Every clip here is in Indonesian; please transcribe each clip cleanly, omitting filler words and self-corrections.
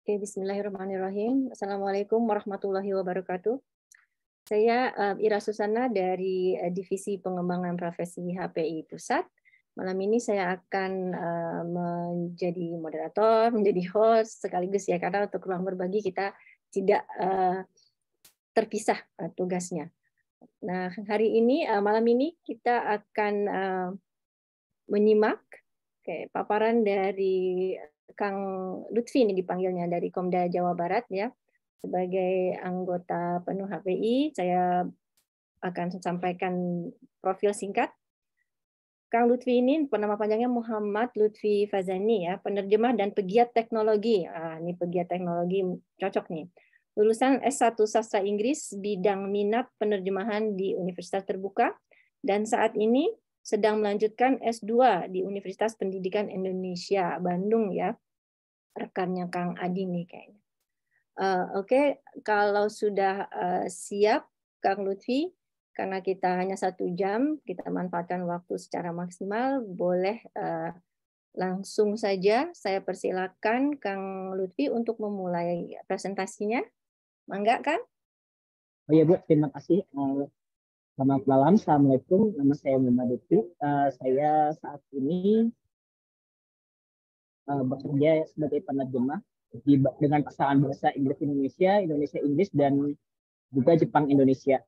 Oke, bismillahirrahmanirrahim. Assalamualaikum warahmatullahi wabarakatuh. Saya Ira Susana dari Divisi Pengembangan Profesi HPI Pusat. Malam ini saya akan menjadi moderator, menjadi host sekaligus ya, karena untuk ruang berbagi kita tidak terpisah tugasnya. Nah, hari ini, malam ini kita akan menyimak paparan dari Kang Lutfi, ini dipanggilnya dari Komda Jawa Barat ya. Sebagai anggota penuh HPI, saya akan sampaikan profil singkat. Kang Lutfi ini nama panjangnya Muhammad Lutfi Fazani ya, penerjemah dan pegiat teknologi. Ini pegiat teknologi cocok nih. Lulusan S1 Sastra Inggris bidang minat penerjemahan di Universitas Terbuka dan saat ini sedang melanjutkan S2 di Universitas Pendidikan Indonesia Bandung ya. Rekannya Kang Adi nih kayaknya. Oke, kalau sudah siap Kang Lutfi, karena kita hanya 1 jam, kita manfaatkan waktu secara maksimal, boleh langsung saja saya persilakan Kang Lutfi untuk memulai presentasinya. Mangga, Kang? Oh iya Bu, terima kasih. Selamat malam, Assalamualaikum. Nama saya Muhammad Lutfi. Saya saat ini bekerja sebagai penerjemah dengan pasangan bahasa Inggris Indonesia, Indonesia Inggris, dan juga Jepang Indonesia.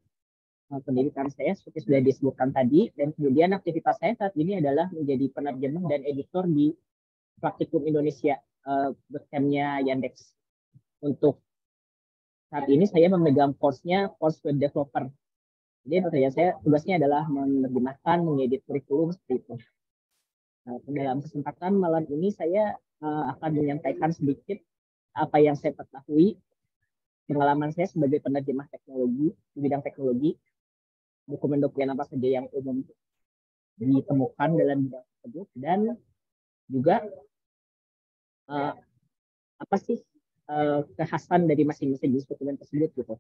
Pendidikan saya seperti sudah disebutkan tadi, dan kemudian aktivitas saya saat ini adalah menjadi penerjemah dan editor di Praktikum Indonesia bertemnya Yandex. Untuk saat ini saya memegang course-nya, course web developer. Jadi pekerjaan saya tugasnya adalah menerjemahkan, mengedit kurikulum seperti itu. Nah, dalam kesempatan malam ini saya akan menyampaikan sedikit apa yang saya ketahui, pengalaman saya sebagai penerjemah teknologi di bidang teknologi, dokumen-dokumen apa saja yang umum ditemukan dalam bidang tersebut, dan juga apa sih kekhasan dari masing-masing jenis dokumen tersebut gitu.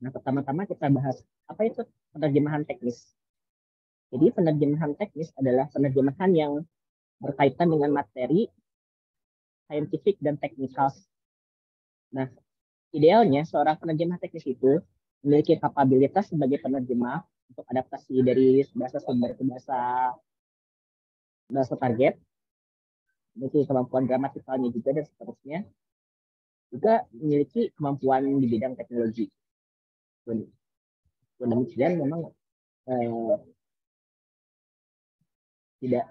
Nah, pertama-tama kita bahas apa itu penerjemahan teknis. Jadi penerjemahan teknis adalah penerjemahan yang berkaitan dengan materi, saintifik, dan teknikal. Nah, idealnya seorang penerjemah teknis itu memiliki kapabilitas sebagai penerjemah untuk adaptasi dari bahasa sumber ke bahasa target, memiliki kemampuan gramatikalnya juga dan seterusnya. Juga memiliki kemampuan di bidang teknologi. Demikian memang tidak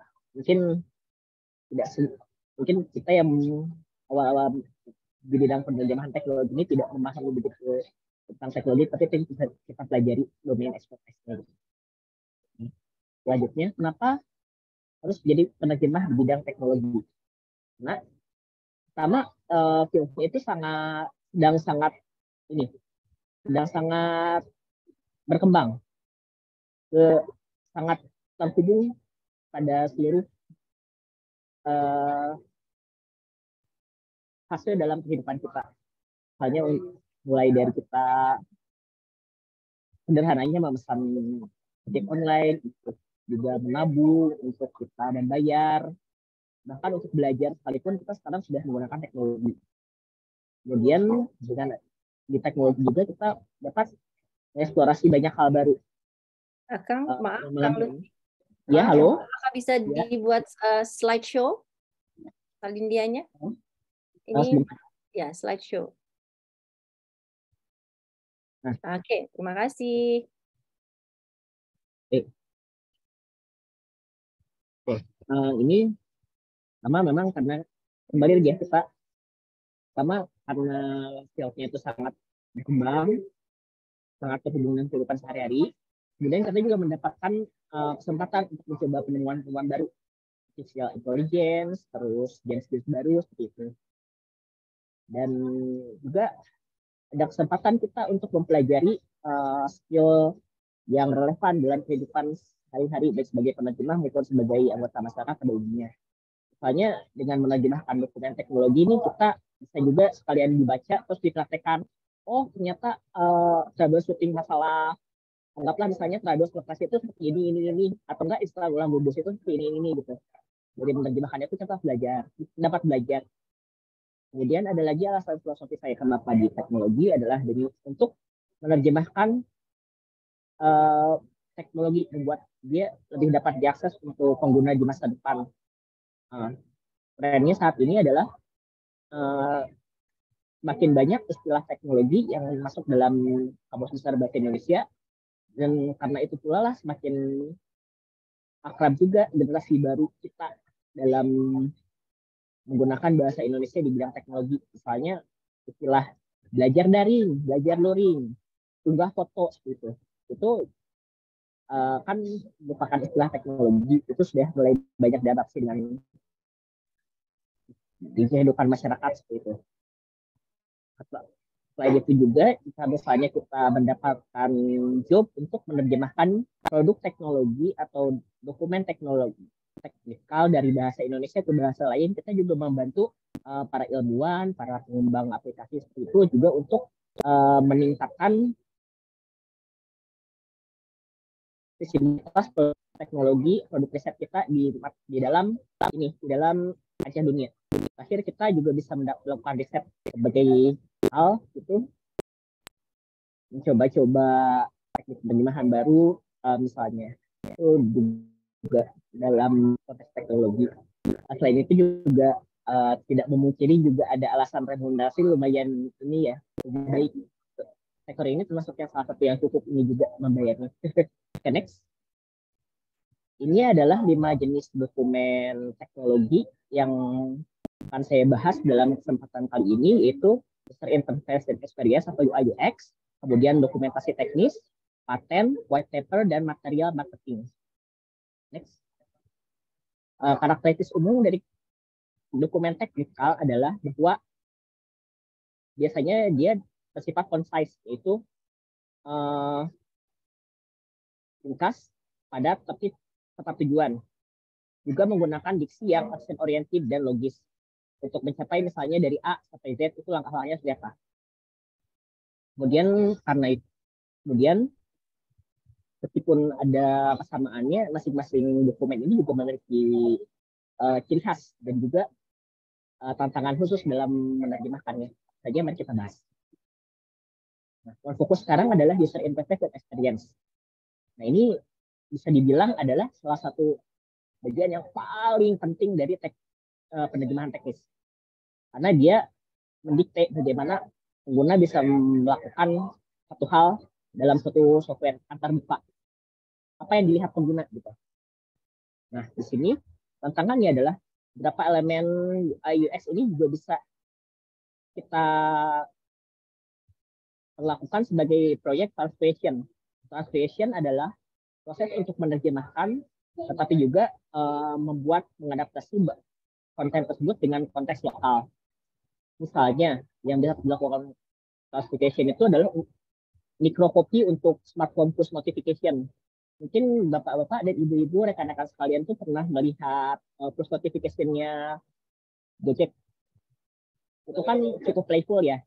mungkin kita yang awal-awal di bidang penerjemahan teknologi ini tidak memahami begitu tentang teknologi, tapi bisa kita pelajari domain expertise-nya. Selanjutnya, kenapa harus jadi penerjemah di bidang teknologi? Nah, pertama fieldnya itu sedang sangat berkembang, sangat terhubung pada seluruh fase dalam kehidupan kita. Hanya mulai dari kita sederhananya memesan ojek online, juga menabung untuk kita membayar, bahkan untuk belajar sekalipun kita sekarang sudah menggunakan teknologi. Kemudian dengan di teknologi juga kita dapat eksplorasi banyak hal baru. Kang, maaf, Kang Lutfi. Ya, halo. Apakah bisa dibuat slideshow? Kalindianya? Ini ya slideshow. Nah. Oke, terima kasih. Ini memang karena kembali lagi kita karena fieldnya itu sangat berkembang, sangat terhubung dengan kehidupan sehari-hari. Kemudian kita juga mendapatkan kesempatan untuk mencoba penemuan-penemuan baru, artificial intelligence, terus jenis-jenis baru seperti itu. Dan juga ada kesempatan kita untuk mempelajari skill yang relevan dalam kehidupan sehari-hari, baik sebagai penerjemah maupun sebagai anggota masyarakat pada umumnya. Misalnya dengan menerjemahkan dokumen teknologi ini kita bisa juga sekalian dibaca terus dipraktekkan. Oh, ternyata troubleshooting masalah, anggaplah misalnya troubleshooting lokasi itu seperti ini, atau enggak istilah ulang bubus itu seperti ini gitu. Jadi menerjemahkannya itu kita dapat belajar. Kemudian ada lagi alasan filosofi saya kenapa di teknologi adalah untuk menerjemahkan teknologi, membuat dia lebih dapat diakses untuk pengguna di masa depan. Trennya saat ini adalah makin banyak istilah teknologi yang masuk dalam Kamus Besar Bahasa Indonesia, dan karena itu pula lah semakin akrab juga generasi baru kita dalam menggunakan bahasa Indonesia di bidang teknologi. Misalnya istilah belajar daring, belajar luring, unggah foto seperti itu. Itu kan merupakan istilah teknologi, itu sudah mulai banyak diadopsi dengan di kehidupan masyarakat seperti itu. Selain itu juga, jika misalnya kita mendapatkan job untuk menerjemahkan produk teknologi atau dokumen teknologi teknikal dari bahasa Indonesia ke bahasa lain, kita juga membantu para ilmuwan, para pengembang aplikasi seperti itu juga untuk meningkatkan visibilitas teknologi produk riset kita di dalam kancah dunia. Akhir kita juga bisa melakukan riset berbagai hal itu, mencoba-coba teknik penerjemahan baru, misalnya itu juga dalam konteks teknologi. Selain itu juga tidak memungkiri juga ada alasan remunerasi lumayan ini ya, baik. Sektor ini termasuk yang salah satu yang cukup ini juga membayarnya. Next. Ini adalah 5 jenis dokumen teknologi yang akan saya bahas dalam kesempatan kali ini, yaitu User Interface and Experience atau UI UX, kemudian dokumentasi teknis, paten, white paper, dan material marketing. Next. Karakteristik umum dari dokumen teknikal adalah bahwa biasanya dia bersifat concise, yaitu ringkas, padat, tapi tepat tujuan. Juga menggunakan diksi yang action oriented dan logis untuk mencapai misalnya dari A sampai Z itu langkah-langkahnya seperti apa. Kemudian meskipun ada kesamaannya, masing-masing dokumen ini juga memiliki ciri khas dan juga tantangan khusus dalam menerjemahkannya. Saja mari kita bahas. Nah, fokus sekarang adalah user interface dan experience. Nah, ini bisa dibilang adalah salah satu bagian yang paling penting dari penerjemahan teknis. Karena dia mendikte bagaimana pengguna bisa melakukan satu hal dalam suatu software antar buka. Apa yang dilihat pengguna gitu. Nah, di sini tantangannya adalah beberapa elemen UI UX ini juga bisa kita lakukan sebagai proyek translation. Translation adalah proses untuk menerjemahkan, tetapi juga mengadaptasi konten tersebut dengan konteks lokal. Misalnya, yang bisa dilakukan translation itu adalah microcopy untuk smartphone push notification. Mungkin bapak-bapak dan ibu-ibu, rekan-rekan sekalian tuh pernah melihat push notification-nya Gojek. Itu kan cukup playful ya.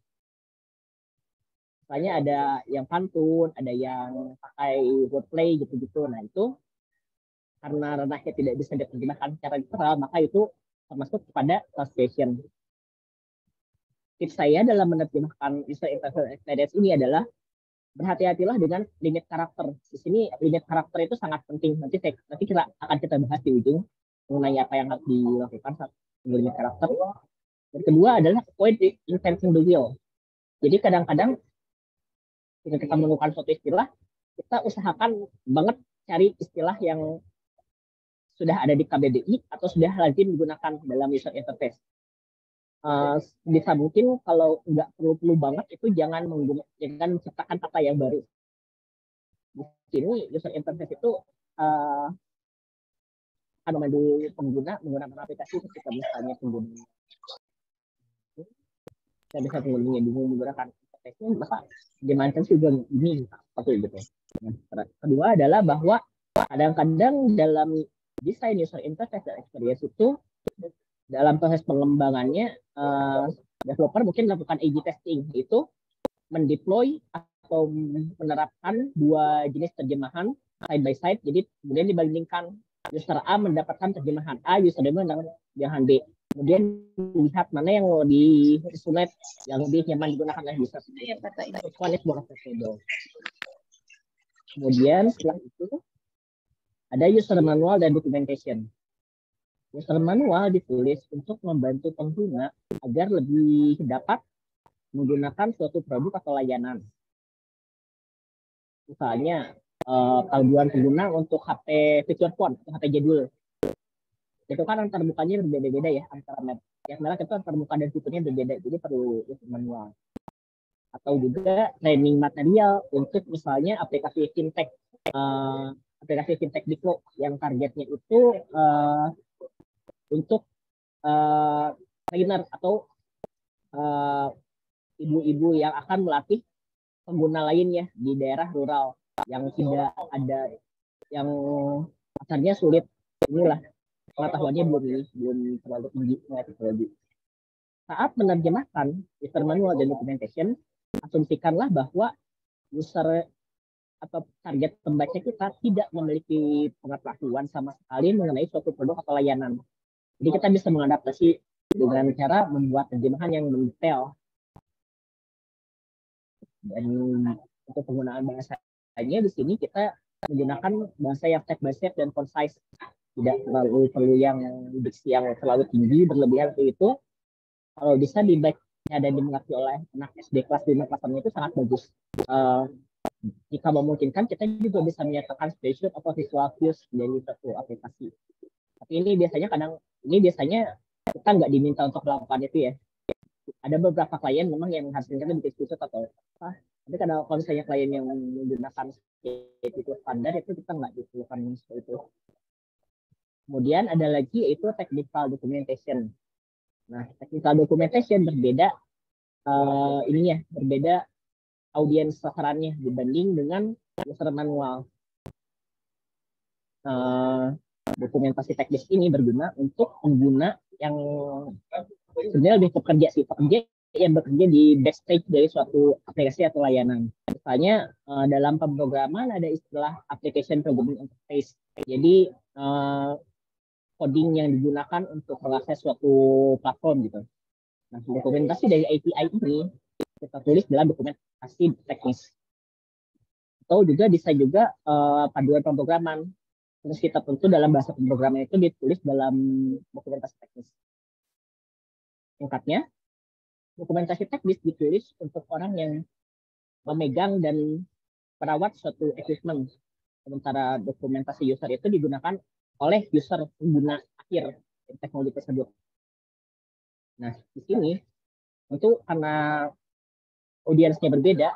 Misalnya ada yang pantun, ada yang pakai wordplay gitu-gitu. Nah itu karena ranahnya tidak bisa diterjemahkan secara literal, maka itu termasuk kepada translation. Tips saya dalam menerjemahkan user interface experience ini adalah berhati-hatilah dengan limit karakter. Di sini limit karakter itu sangat penting. Nanti kita akan bahas di ujung mengenai apa yang harus dilakukan saat limit karakter. Dan kedua adalah avoid inventing the wheel. Jadi kadang-kadang ketika kita menemukan suatu istilah, kita usahakan banget cari istilah yang sudah ada di KBBI atau sudah lazim digunakan dalam user interface. Bisa mungkin kalau nggak perlu banget itu jangan menciptakan kata yang baru. Di sini user interface itu akan memandu pengguna menggunakan aplikasi ketika misalnya pengguna bisa pengguna bingung menggunakan interface-nya, maka dimainkan juga ini seperti itu. Nah, kedua adalah bahwa kadang-kadang dalam desain user interface dan experience itu dalam proses pengembangannya developer mungkin melakukan A/B testing, yaitu mendeploy atau menerapkan dua jenis terjemahan side by side. Jadi kemudian dibandingkan user A mendapatkan terjemahan A, user B mendapatkan terjemahan B. Kemudian lihat mana yang lebih resonate, yang lebih nyaman digunakan oleh user. Which one is more acceptable. Kemudian setelah itu ada user manual dan documentation. User manual ditulis untuk membantu pengguna agar lebih dapat menggunakan suatu produk atau layanan. Misalnya panduan pengguna untuk HP feature phone atau HP jadul. Itu kan antar mukanya berbeda-beda ya, antara yang merah itu antar muka dan fiturnya berbeda, jadi perlu user manual. Atau juga training material untuk misalnya aplikasi fintech di Klo yang targetnya itu untuk trainer atau ibu-ibu yang akan melatih pengguna lainnya di daerah rural yang tidak ada, yang asalnya sulit. Inilah pengetahuannya belum terlalu tinggi teknologi. Saat menerjemahkan user manual dan documentation, asumsikanlah bahwa user atau target pembaca kita tidak memiliki pengetahuan sama sekali mengenai suatu produk atau layanan. Jadi kita bisa mengadaptasi dengan cara membuat terjemahan yang mendetail. Dan untuk penggunaan bahasanya di sini kita menggunakan bahasa yang step by step dan concise. Tidak terlalu perlu yang diksi yang terlalu tinggi berlebihan itu. Kalau bisa dibaca dan dimengerti oleh anak SD kelas 5 kelas 6 itu sangat bagus. Jika memungkinkan kita juga bisa menyatakan screenshot atau visual cues dari satu aplikasi. Tapi ini biasanya kita nggak diminta untuk melakukan itu ya. Ada beberapa klien memang yang menghasilkan bikin screenshot atau apa. Tapi kalau misalnya klien yang menggunakan itu standar itu kita nggak diperlukan seperti itu. Kemudian ada lagi yaitu technical documentation. Nah, technical documentation berbeda berbeda audiens sasarannya dibanding dengan user manual. Dokumentasi teknis ini berguna untuk pengguna yang sebenarnya lebih pekerja yang bekerja di backstage dari suatu aplikasi atau layanan. Misalnya dalam pemrograman ada istilah application programming interface. Jadi coding yang digunakan untuk mengakses suatu platform gitu. Nah, dokumentasi dari API ini kita tulis dalam dokumentasi teknis. Atau juga bisa juga panduan pemrograman. Terus kita tentu dalam bahasa pemrograman itu ditulis dalam dokumentasi teknis. Singkatnya, dokumentasi teknis ditulis untuk orang yang memegang dan merawat suatu equipment. Sementara dokumentasi user itu digunakan oleh user pengguna akhir teknologi tersebut. Nah, di sini tentu karena audiensnya berbeda,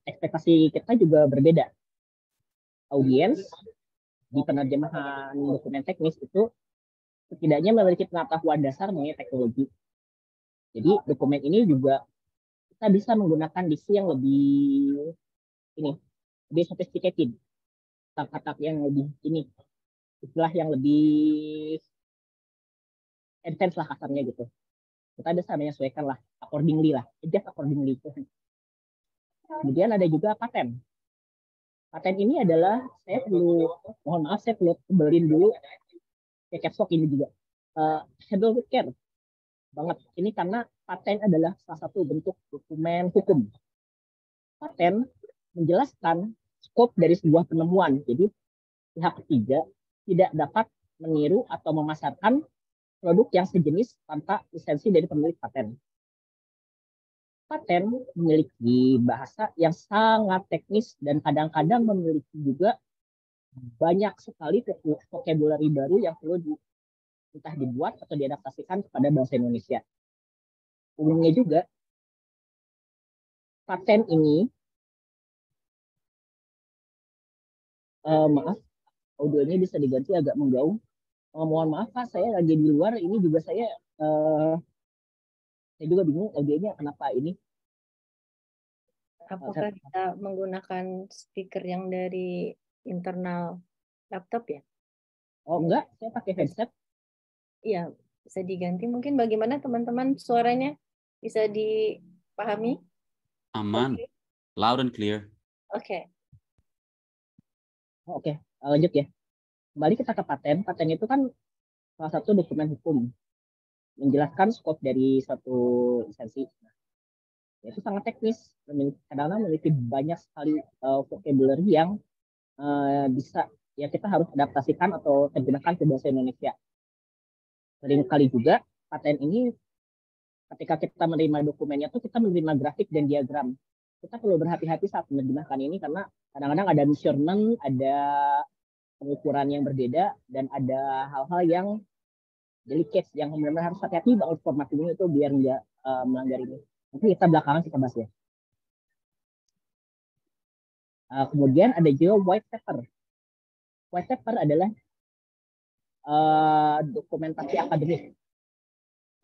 ekspektasi kita juga berbeda. Audiens di penerjemahan dokumen teknis itu setidaknya memiliki pengetahuan dasar mengenai teknologi. Jadi dokumen ini juga kita bisa menggunakan diksi yang lebih sophisticated, kata-kata yang lebih istilah yang lebih intense lah kasarnya gitu. Kita bisa menyesuaikan lah, accordingly lah, adjust accordingly. Kemudian ada juga paten. Paten ini adalah saya perlu kembaliin dulu caps lock ini juga. Handle with care banget. Ini karena paten adalah salah satu bentuk dokumen hukum. Paten menjelaskan skop dari sebuah penemuan. Jadi pihak ketiga tidak dapat meniru atau memasarkan produk yang sejenis tanpa lisensi dari pemilik paten. Paten memiliki bahasa yang sangat teknis dan kadang-kadang memiliki juga banyak sekali vocabulary baru yang perlu entah dibuat atau diadaptasikan kepada bahasa Indonesia. Umumnya juga paten ini, maaf, audionya bisa diganti agak menggauh. Mohon maaf Pak, saya lagi di luar, ini juga saya juga bingung audionya kenapa ini. Apakah kita menggunakan speaker yang dari internal laptop ya? Oh enggak, saya pakai headset. Iya, bisa diganti. Mungkin bagaimana teman-teman suaranya bisa dipahami? Aman, loud and clear. Oke. Oke, lanjut ya. Kembali kita ke paten. Paten itu kan salah satu dokumen hukum. menjelaskan skop dari suatu lisensi. Itu sangat teknis, kadang-kadang memiliki banyak sekali vocabulary yang bisa ya kita harus adaptasikan atau terjemahkan ke bahasa Indonesia. Seringkali juga paten ini ketika kita menerima dokumennya tuh kita menerima grafik dan diagram. Kita perlu berhati-hati saat menerjemahkan ini karena kadang-kadang ada measurement, ada pengukuran yang berbeda, dan ada hal-hal yang delicate yang benar-benar harus hati-hati banget format ini itu biar nggak melanggar ini. Nanti kita belakangan kita bahas ya. Kemudian ada juga white paper. White paper adalah dokumentasi akademik.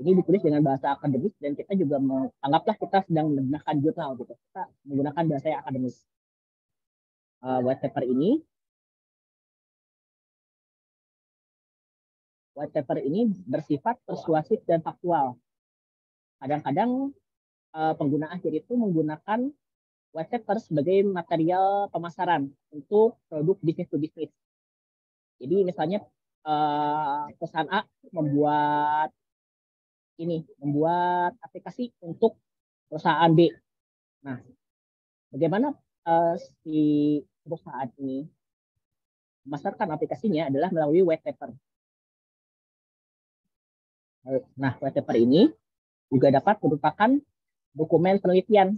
Ini ditulis dengan bahasa akademis dan kita juga anggaplah kita sedang menggunakan jurnal gitu. Kita menggunakan bahasa yang akademis. White paper ini bersifat persuasif dan faktual. Kadang-kadang pengguna akhir itu menggunakan white paper sebagai material pemasaran untuk produk bisnis to bisnis. Jadi misalnya perusahaan A membuat aplikasi untuk perusahaan B. Nah, bagaimana si perusahaan ini memasarkan aplikasinya adalah melalui white paper. Nah, white paper ini juga dapat merupakan dokumen penelitian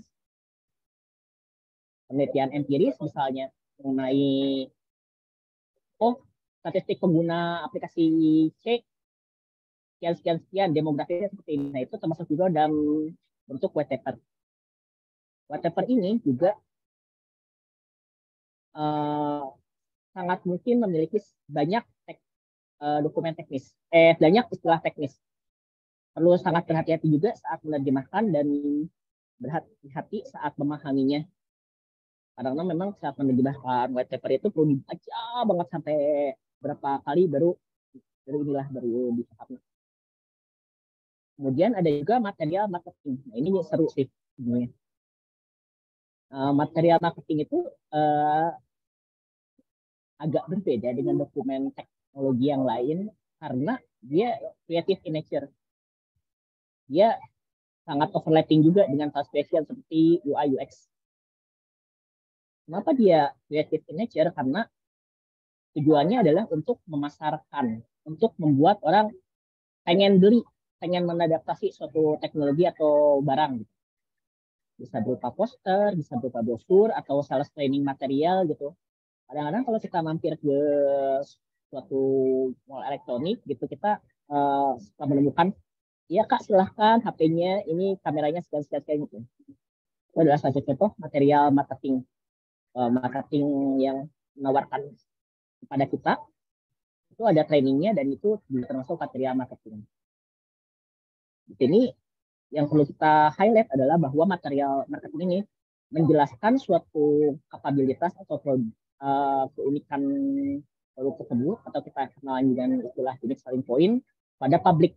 empiris misalnya mengenai statistik pengguna aplikasi C sekian demografinya seperti ini. Nah, itu termasuk juga dalam bentuk white paper. White paper ini juga sangat mungkin memiliki banyak dokumen teknis, banyak istilah teknis. Perlu sangat berhati-hati juga saat menerjemahkan dan berhati-hati saat memahaminya. Karena memang saat menerjemahkan white paper itu perlu dibaca banget sampai berapa kali baru bisa paham. Kemudian ada juga material marketing. Nah, ini seru sih sebenarnya. Material marketing itu agak berbeda dengan dokumen teknologi yang lain karena dia creative in nature. Dia sangat overlapping juga dengan hal spesial seperti UI UX. Kenapa dia creative in nature? Karena tujuannya adalah untuk memasarkan, untuk membuat orang pengen beli, pengen mengadaptasi suatu teknologi atau barang. Bisa berupa poster, bisa berupa brosur, atau sales training material gitu. Kadang-kadang kalau kita mampir ke suatu mall elektronik gitu, kita suka menemukan, ya Kak silahkan HP-nya, ini kameranya sekian-sekian gitu. Itu adalah salah satu contoh material marketing yang menawarkan kepada kita. Itu ada trainingnya dan itu termasuk material marketing. Di sini yang perlu kita highlight adalah bahwa material marketing ini menjelaskan suatu kapabilitas atau keunikan produk tersebut atau kita kenal dengan istilah unique selling point pada publik.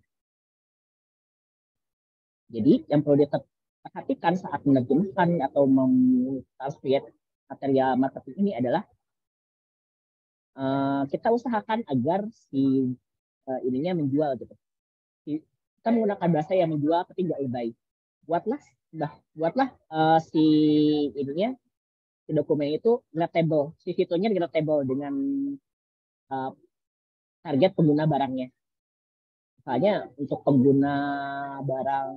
Jadi yang perlu diperhatikan saat menerjemahkan atau mentranslate material marketing ini adalah kita usahakan agar si ininya menjual gitu. Kita menggunakan bahasa yang menjual tapi nggak lebay. Buatlah si ininya, si dokumen itu relatable, si fiturnya relatable dengan target pengguna barangnya. Misalnya untuk pengguna barang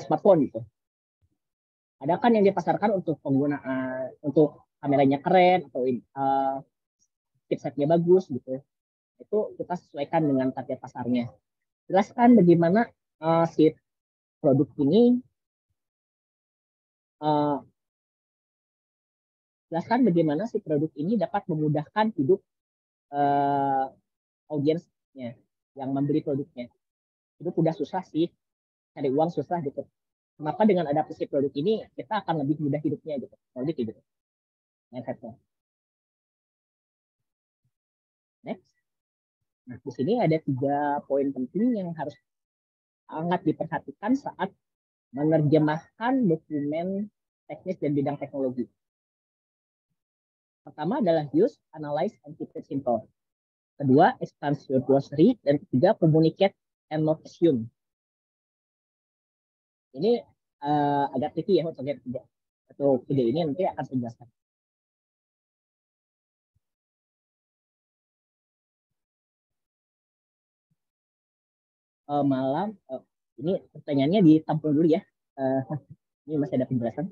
smartphone gitu. Ada kan yang dipasarkan untuk pengguna untuk kameranya keren atau chipsetnya bagus gitu. Itu kita sesuaikan dengan target pasarnya. Jelaskan bagaimana si produk ini dapat memudahkan hidup audiensnya yang membeli produknya. Itu udah susah sih, cari uang susah gitu. Kenapa dengan adaptasi produk ini kita akan lebih mudah hidupnya gitu. Gitu. Next. Nah, di sini ada 3 poin penting yang harus sangat diperhatikan saat menerjemahkan dokumen teknis dan bidang teknologi. Pertama adalah use, analyze, and keep it simple. Kedua, expand your glossary. Dan ketiga, communicate and not assume. Ini agak tricky ya untuk yang ketiga. Atau ketiga ini nanti akan saya jelaskan. Ini pertanyaannya ditampung dulu ya. Ini masih ada penjelasan.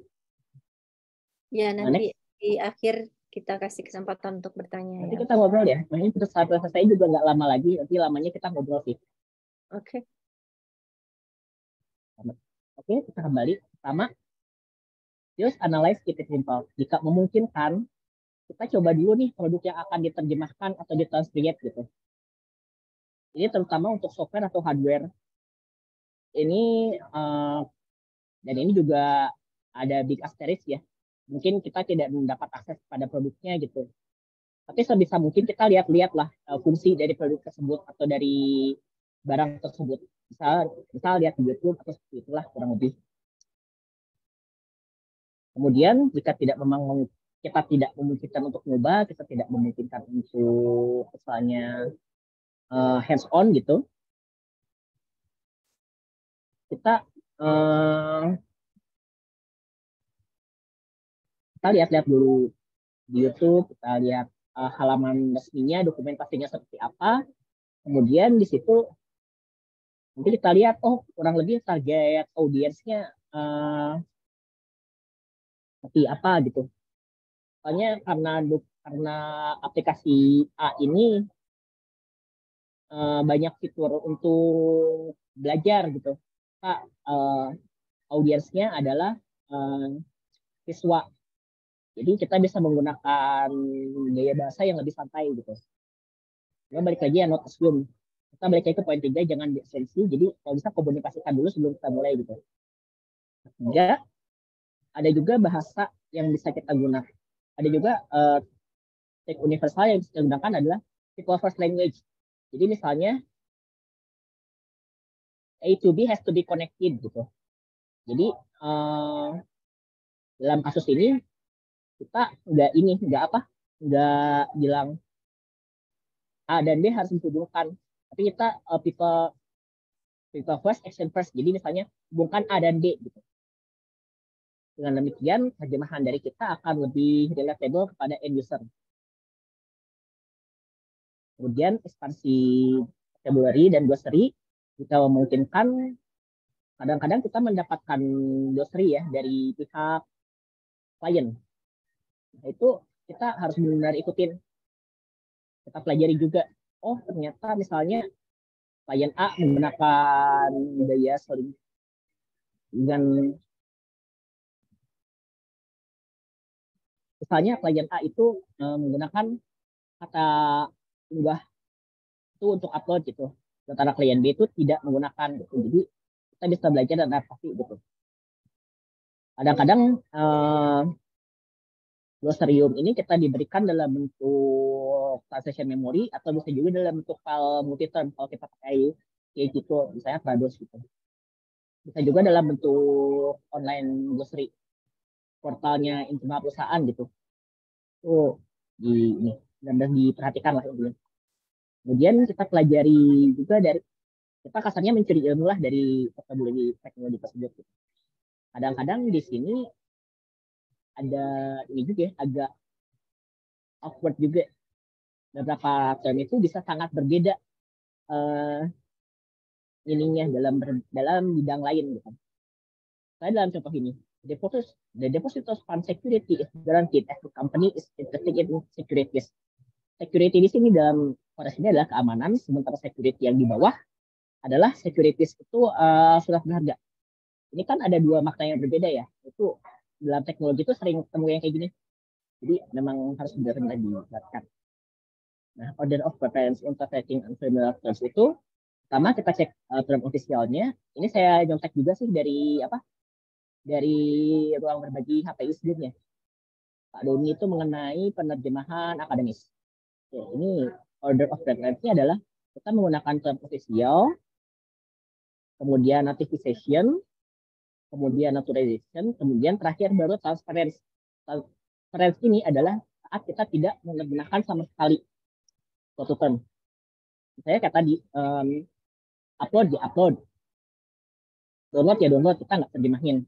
Ya, nanti di akhir kita kasih kesempatan untuk bertanya. Nanti ya. kita ngobrol ya. Nah, ini terus saya juga nggak lama lagi. Nanti lamanya kita ngobrol sih. Oke. Oke, kita kembali. Pertama, just analyze, keep it simple. Jika memungkinkan, kita coba dulu nih produk yang akan diterjemahkan atau ditranslate gitu. Ini terutama untuk software atau hardware. Ini dan ini juga ada big asterisk ya. Mungkin kita tidak mendapat akses pada produknya gitu. Tapi sebisa mungkin kita lihat-lihat lah fungsi dari produk tersebut atau dari barang tersebut. Misal lihat di YouTube atau seperti itulah kurang lebih. Kemudian jika memang kita tidak memungkinkan untuk nyoba, kita tidak memungkinkan untuk misalnya hands on gitu, kita lihat-lihat dulu di YouTube, kita lihat halaman resminya, dokumentasinya seperti apa. Kemudian di situ nanti kita lihat, oh kurang lebih target audiensnya seperti apa gitu. Soalnya karena aplikasi A ini banyak fitur untuk belajar gitu. Nah, audiensnya adalah siswa. Jadi kita bisa menggunakan gaya bahasa yang lebih santai gitu. Nah, balik lagi ya, not assume. Kita balik lagi ke poin 3, jangan diasumsi. Jadi kalau bisa komunikasikan dulu sebelum kita mulai gitu. Ketiga, ada juga bahasa yang bisa kita gunakan. Ada juga teks universal yang bisa kita gunakan adalah people first language. Jadi misalnya A to B has to be connected gitu. Jadi dalam kasus ini kita nggak bilang A dan B harus dihubungkan, tapi kita people first, action first. Jadi misalnya hubungkan A dan B gitu. Dengan demikian terjemahan dari kita akan lebih relatable kepada end user. Kemudian ekspansi vocabulary dan glossary jika memungkinkan. Kadang-kadang kita mendapatkan glossary ya dari pihak klien. Nah, itu kita harus benar-benar ikutin. Kita pelajari juga. Oh, ternyata misalnya klien A menggunakan gaya dengan misalnya klien A itu menggunakan kata unggah itu untuk upload gitu. Sementara klien B itu tidak menggunakan gitu. Jadi kita bisa belajar dan adaptasi gitu. Kadang-kadang glossarium ini kita diberikan dalam bentuk translation memory atau bisa juga dalam bentuk file multi-term kalau kita pakai kayak gitu, misalnya Trados gitu. Bisa juga dalam bentuk online glossary portalnya internal perusahaan gitu. Ini dan diperhatikan lah ini. Kemudian kita pelajari juga dari kita kasarnya mencuri ilmu lah dari vocabulary teknologi tersebut. Gitu. Kadang-kadang di sini ada ini juga agak awkward juga. Beberapa term itu bisa sangat berbeda ininya dalam bidang lain gitu. Saya dalam contoh ini, the depositors fund security is guaranteed as the company is interested in securities. Security di sini dalam konteks ini adalah keamanan, sementara security yang di bawah adalah securities itu surat berharga. Ini kan ada dua makna yang berbeda ya. Itu dalam teknologi itu sering ketemu yang kayak gini. Jadi memang harus benar-benar dijelaskan. Nah, order of preference interpreting unfamiliar terms itu pertama kita cek term officialnya. Ini saya nyontek juga sih dari ruang berbagi HPI sebelumnya. Pak Doni itu mengenai penerjemahan akademis. Oke, ini order of preference-nya adalah kita menggunakan term official, kemudian nativization, kemudian naturalization, kemudian terakhir baru transference. Transference ini adalah saat kita tidak menggunakan sama sekali suatu term. Misalnya kayak tadi, upload ya upload, download ya download, kita nggak terjemahin.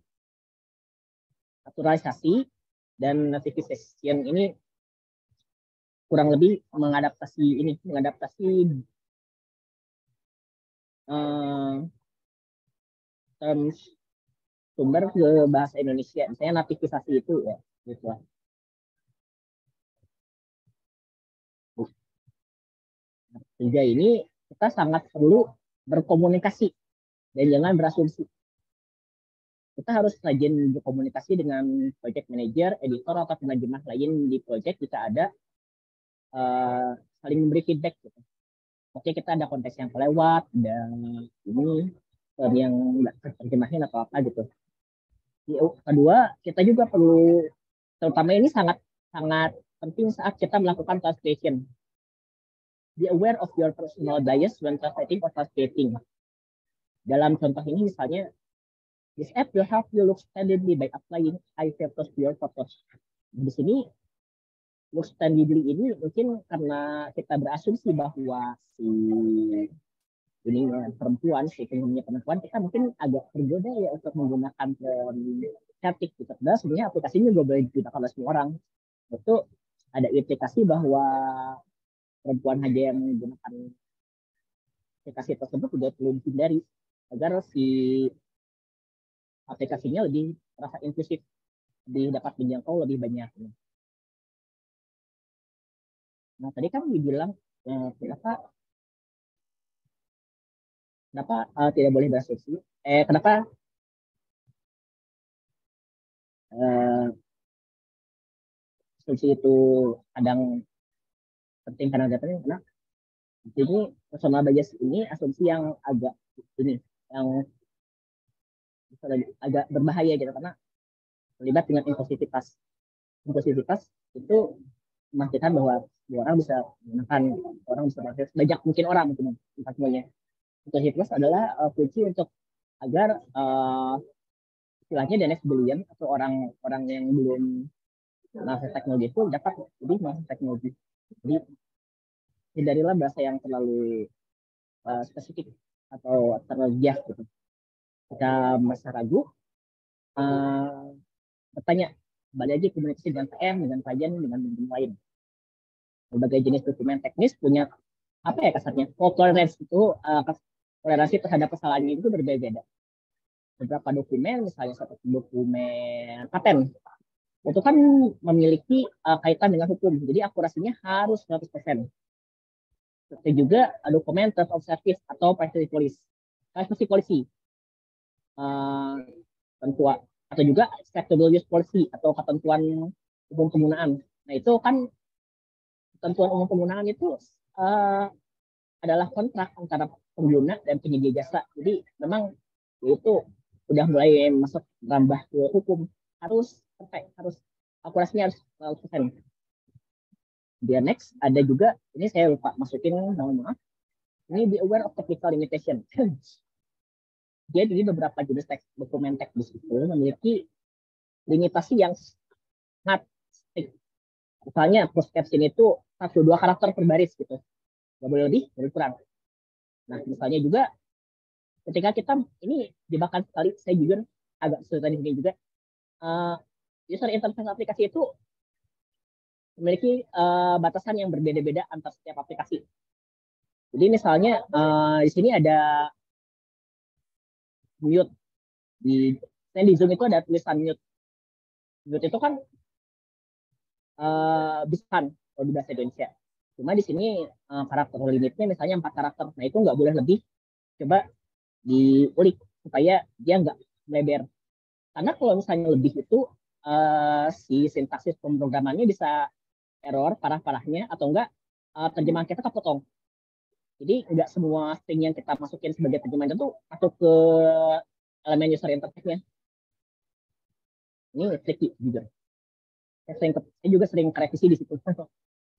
Naturalisasi dan notification ini kurang lebih mengadaptasi terms sumber ke bahasa Indonesia. Misalnya notifikasi itu ya gitu. Sehingga ini kita sangat perlu berkomunikasi dan jangan berasumsi. Kita harus rajin berkomunikasi dengan project manager, editor, atau penerjemah lain di project jika ada saling memberi feedback gitu. Oke, kita ada konteks yang kelewat, ada ini yang nggak terjemahin atau apa gitu. Kedua, kita juga perlu, terutama ini sangat penting saat kita melakukan translation. Be aware of your personal bias when translating or translating. Dalam contoh ini misalnya, this app will help you look standardly by applying high filters to your photos. Di sini look standardly ini mungkin karena kita berasumsi bahwa si ini perempuan, si pengguna perempuan, kita mungkin agak tergoda ya untuk menggunakan cantik gitu. Dan sebenarnya aplikasinya juga boleh digunakan oleh semua orang. Itu ada implikasi bahwa perempuan aja yang menggunakan aplikasi tersebut juga perlu dihindari agar si aplikasinya lebih terasa inklusif, lebih dapat menjangkau lebih banyak. Nah tadi kan dibilang kenapa tidak boleh berasumsi? Kenapa asumsi itu kadang penting karena datanya karena ini personal bias ini asumsi yang agak ini yang agak berbahaya gitu karena terlibat dengan impulsivitas. Impulsivitas itu memastikan bahwa orang bisa menggunakan, orang bisa banyak mungkin orang mungkin semuanya. Impulsivitas adalah kunci untuk agar istilahnya the next billion atau orang yang belum mengakses teknologi itu dapat lebih mengakses teknologi. Jadi hindarilah bahasa yang terlalu spesifik atau terlalu bias gitu. Jika masih ragu, bertanya, kembali lagi komunikasi dengan PM, dengan klien, dengan lain. Berbagai jenis dokumen teknis punya apa ya kasarnya? Toleransi itu toleransi terhadap kesalahan itu berbeda-beda. Beberapa dokumen, misalnya seperti dokumen paten, itu kan memiliki kaitan dengan hukum, jadi akurasinya harus 100%. Seperti juga dokumen terms of service atau privacy policy, tentuan atau juga acceptable use policy atau ketentuan umum penggunaan. Nah itu kan ketentuan umum penggunaan itu adalah kontrak antara pengguna dan penyedia jasa. Jadi memang itu udah mulai masuk nambah ke hukum, harus akurasinya harus 100%. Dia next ada juga, ini saya lupa masukin, mohon maaf. Ini be aware of technical limitation. Jadi beberapa jenis dokumen teknis itu memiliki limitasi yang sangat strict. Misalnya closed caption itu 1-2 karakter per baris gitu. Nggak boleh lebih, boleh kurang. Nah, misalnya juga ketika kita ini jebakan sekali, saya juga agak sulit di sini juga. User interface aplikasi itu memiliki batasan yang berbeda-beda antar setiap aplikasi. Jadi misalnya di sini ada mute. Di Zoom itu ada tulisan mute. Mute itu kan bisa kalau di bahasa Indonesia. Cuma di sini karakter limitnya misalnya 4 karakter. Nah itu nggak boleh lebih. Coba diulik supaya dia nggak melebar. Karena kalau misalnya lebih itu si sintaksis pemrogramannya bisa error parah-parahnya atau enggak terjemahan kita kepotong. Jadi enggak semua string yang kita masukin sebagai terjemahan itu masuk ke elemen user interface-nya. Ini tricky juga. Saya juga sering revisi di situ.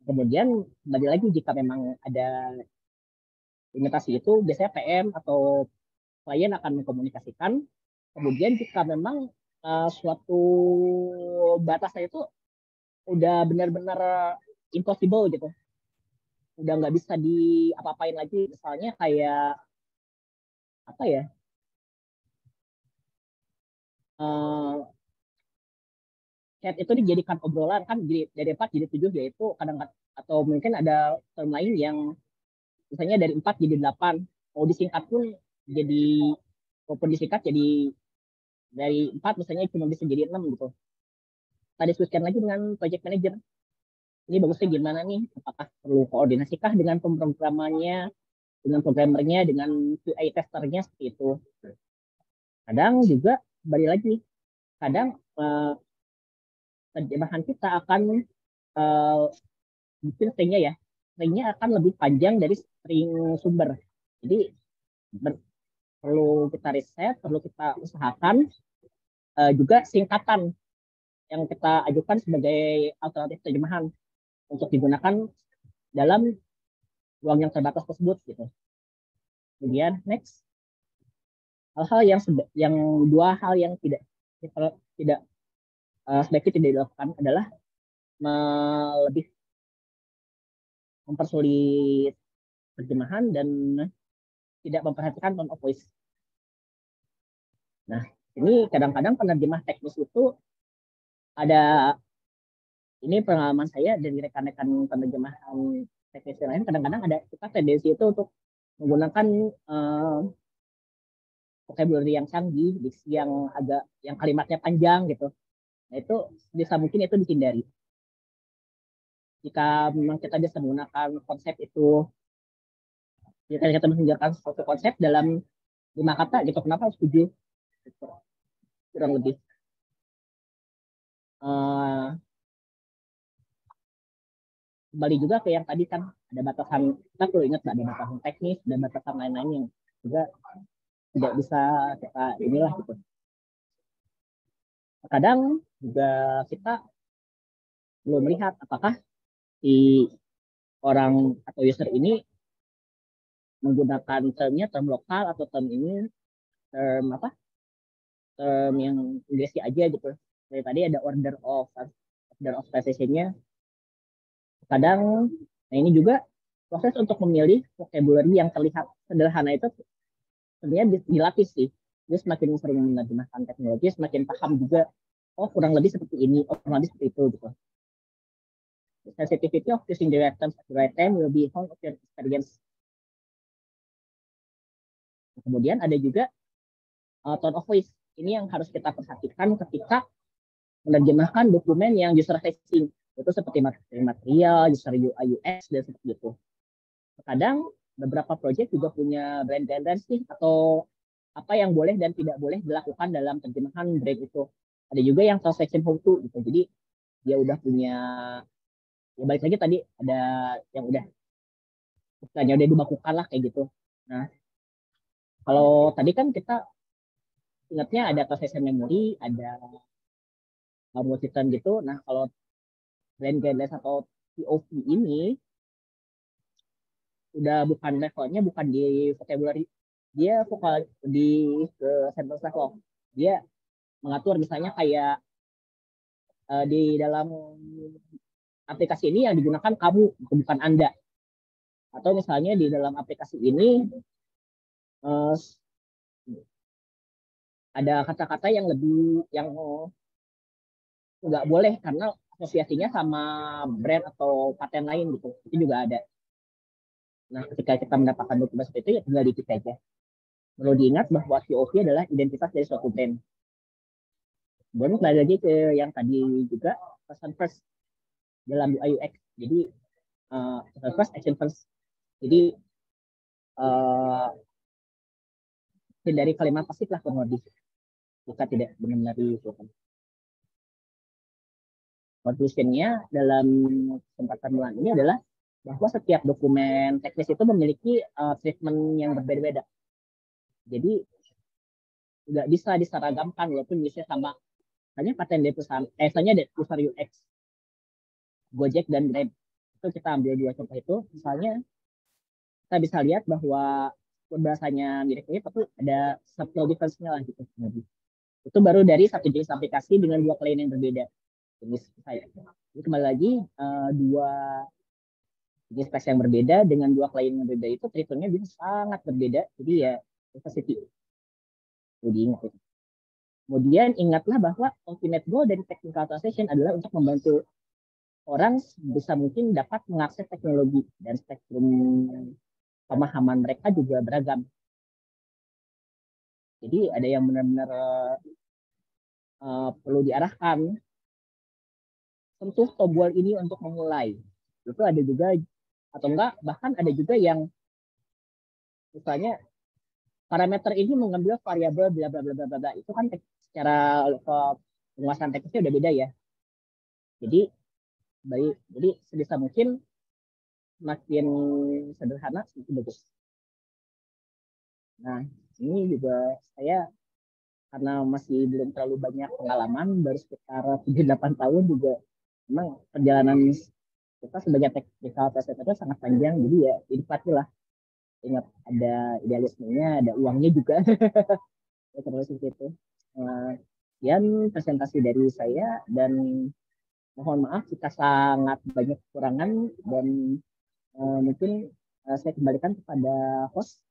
Kemudian kembali lagi jika memang ada limitasi itu biasanya PM atau klien akan mengkomunikasikan. Kemudian jika memang suatu batasnya itu udah benar-benar impossible gitu, udah nggak bisa diapa-apain lagi. Misalnya kayak apa ya? Chat itu dijadikan obrolan kan, jadi dari 4 jadi 7, yaitu kadang atau mungkin ada term lain yang misalnya dari 4 jadi 8. Mau disingkat pun jadi, walaupun disingkat jadi dari 4 misalnya cuma bisa jadi 6 gitu. Kita diskusikan lagi dengan project manager. Ini bagusnya gimana nih? Apakah perlu koordinasikah dengan pemrogramannya, dengan programmernya, dengan QA testernya, seperti itu. Kadang juga balik lagi, kadang terjemahan kita akan mungkin stringnya akan lebih panjang dari string sumber. Jadi perlu kita riset, perlu kita usahakan juga singkatan yang kita ajukan sebagai alternatif terjemahan untuk digunakan dalam ruang yang terbatas tersebut gitu. Kemudian next, hal-hal yang dua hal yang tidak sebaiknya tidak dilakukan adalah lebih mempersulit terjemahan dan tidak memperhatikan tone of voice. Nah, ini kadang-kadang penerjemah teknis itu ada, ini pengalaman saya dari rekan-rekan penerjemahan teknis lain, kadang-kadang ada kita tendensi itu untuk menggunakan vocabulary yang canggih, diksi yang kalimatnya panjang gitu. Nah, itu bisa mungkin itu dihindari. Jika memang kita bisa menggunakan konsep itu, jika kita menunjukkan suatu konsep dalam 5 kata gitu, kenapa harus 7? Gitu. Kurang lebih. Kembali juga ke yang tadi kan, ada batasan, kita perlu ingat ada batasan teknis, ada batasan lain-lain yang juga tidak bisa kita inilah gitu. Kadang juga kita perlu melihat apakah si orang atau user ini menggunakan term lokal atau term yang Inggris aja gitu. Dari tadi ada order of citation-nya. Kadang, nah ini juga proses untuk memilih vocabulary yang terlihat sederhana itu sebenarnya dilatih sih. Dia semakin sering menerjemahkan teknologi, semakin paham juga, oh kurang lebih seperti ini, oh kurang lebih seperti itu gitu. The sensitivity of choosing the right terms at the right time will be all of your experience. Kemudian ada juga tone of voice. Ini yang harus kita perhatikan ketika menerjemahkan dokumen yang user facing. Itu seperti material, user UI UX, dan seperti itu. Kadang beberapa project juga punya brand guidelines nih, atau apa yang boleh dan tidak boleh dilakukan dalam terjemahan brand itu. Ada juga yang translation how to gitu. Jadi dia udah punya, ya balik lagi tadi ada yang udah dibakukan lah kayak gitu. Nah, kalau tadi kan kita ingatnya ada translation memory, ada multi-turn gitu. Nah, kalau brand guidelines atau POV ini udah bukan levelnya, bukan di vocabulary, dia vokal di sentence level. Dia mengatur misalnya kayak di dalam aplikasi ini yang digunakan kamu, bukan Anda. Atau misalnya di dalam aplikasi ini ada kata-kata yang nggak boleh karena asosiasinya sama brand atau paten lain gitu. Itu juga ada. Nah, ketika kita mendapatkan dokumen seperti itu, ya tinggal dikit saja. Perlu diingat bahwa POV adalah identitas dari suatu brand. Kemudian kembali lagi ke yang tadi juga, person first dalam UI UX. Jadi, person first, action first. Jadi, dari kalimat pasif lah kurang lebih. Jika tidak benar-benar diusulkan. Conclusion-nya dalam kesempatan malam ini adalah bahwa setiap dokumen teknis itu memiliki treatment yang berbeda-beda. Jadi nggak bisa diseragamkan walaupun bisa sama. Hanya paten dari perusahaan, misalnya dari user UX, Gojek dan Grab. Itu kita ambil 2 contoh itu. Misalnya kita bisa lihat bahwa bahasanya mirip-mirip, tapi ada subtle difference-nya lah gitu. Itu baru dari satu jenis aplikasi dengan 2 klien yang berbeda. Jenis saya. Jadi kembali lagi 2 jenis tes yang berbeda dengan dua klien yang berbeda itu treatmentnya bisa sangat berbeda. Jadi ya diversity. Jadi ingat itu. Kemudian ingatlah bahwa ultimate goal dari technical translation adalah untuk membantu orang bisa mungkin dapat mengakses teknologi dan spektrum pemahaman mereka juga beragam. Jadi ada yang benar-benar perlu diarahkan, sentuh tombol ini untuk memulai. Itu ada juga, atau enggak, bahkan ada juga yang misalnya parameter ini mengambil variabel bla bla bla bla bla. Itu kan secara penguasaan teknisnya udah beda ya. Jadi baik, jadi sebisa mungkin makin sederhana itu bagus. Nah, ini juga saya karena masih belum terlalu banyak pengalaman, baru sekitar 7-8 tahun juga, memang perjalanan kita sebagai technical presenter itu sangat panjang, jadi ya dinikmatilah. Ingat ada idealismenya, ada uangnya juga. Ya, terus itu. Sekian presentasi dari saya dan mohon maaf jika sangat banyak kekurangan dan mungkin saya kembalikan kepada host.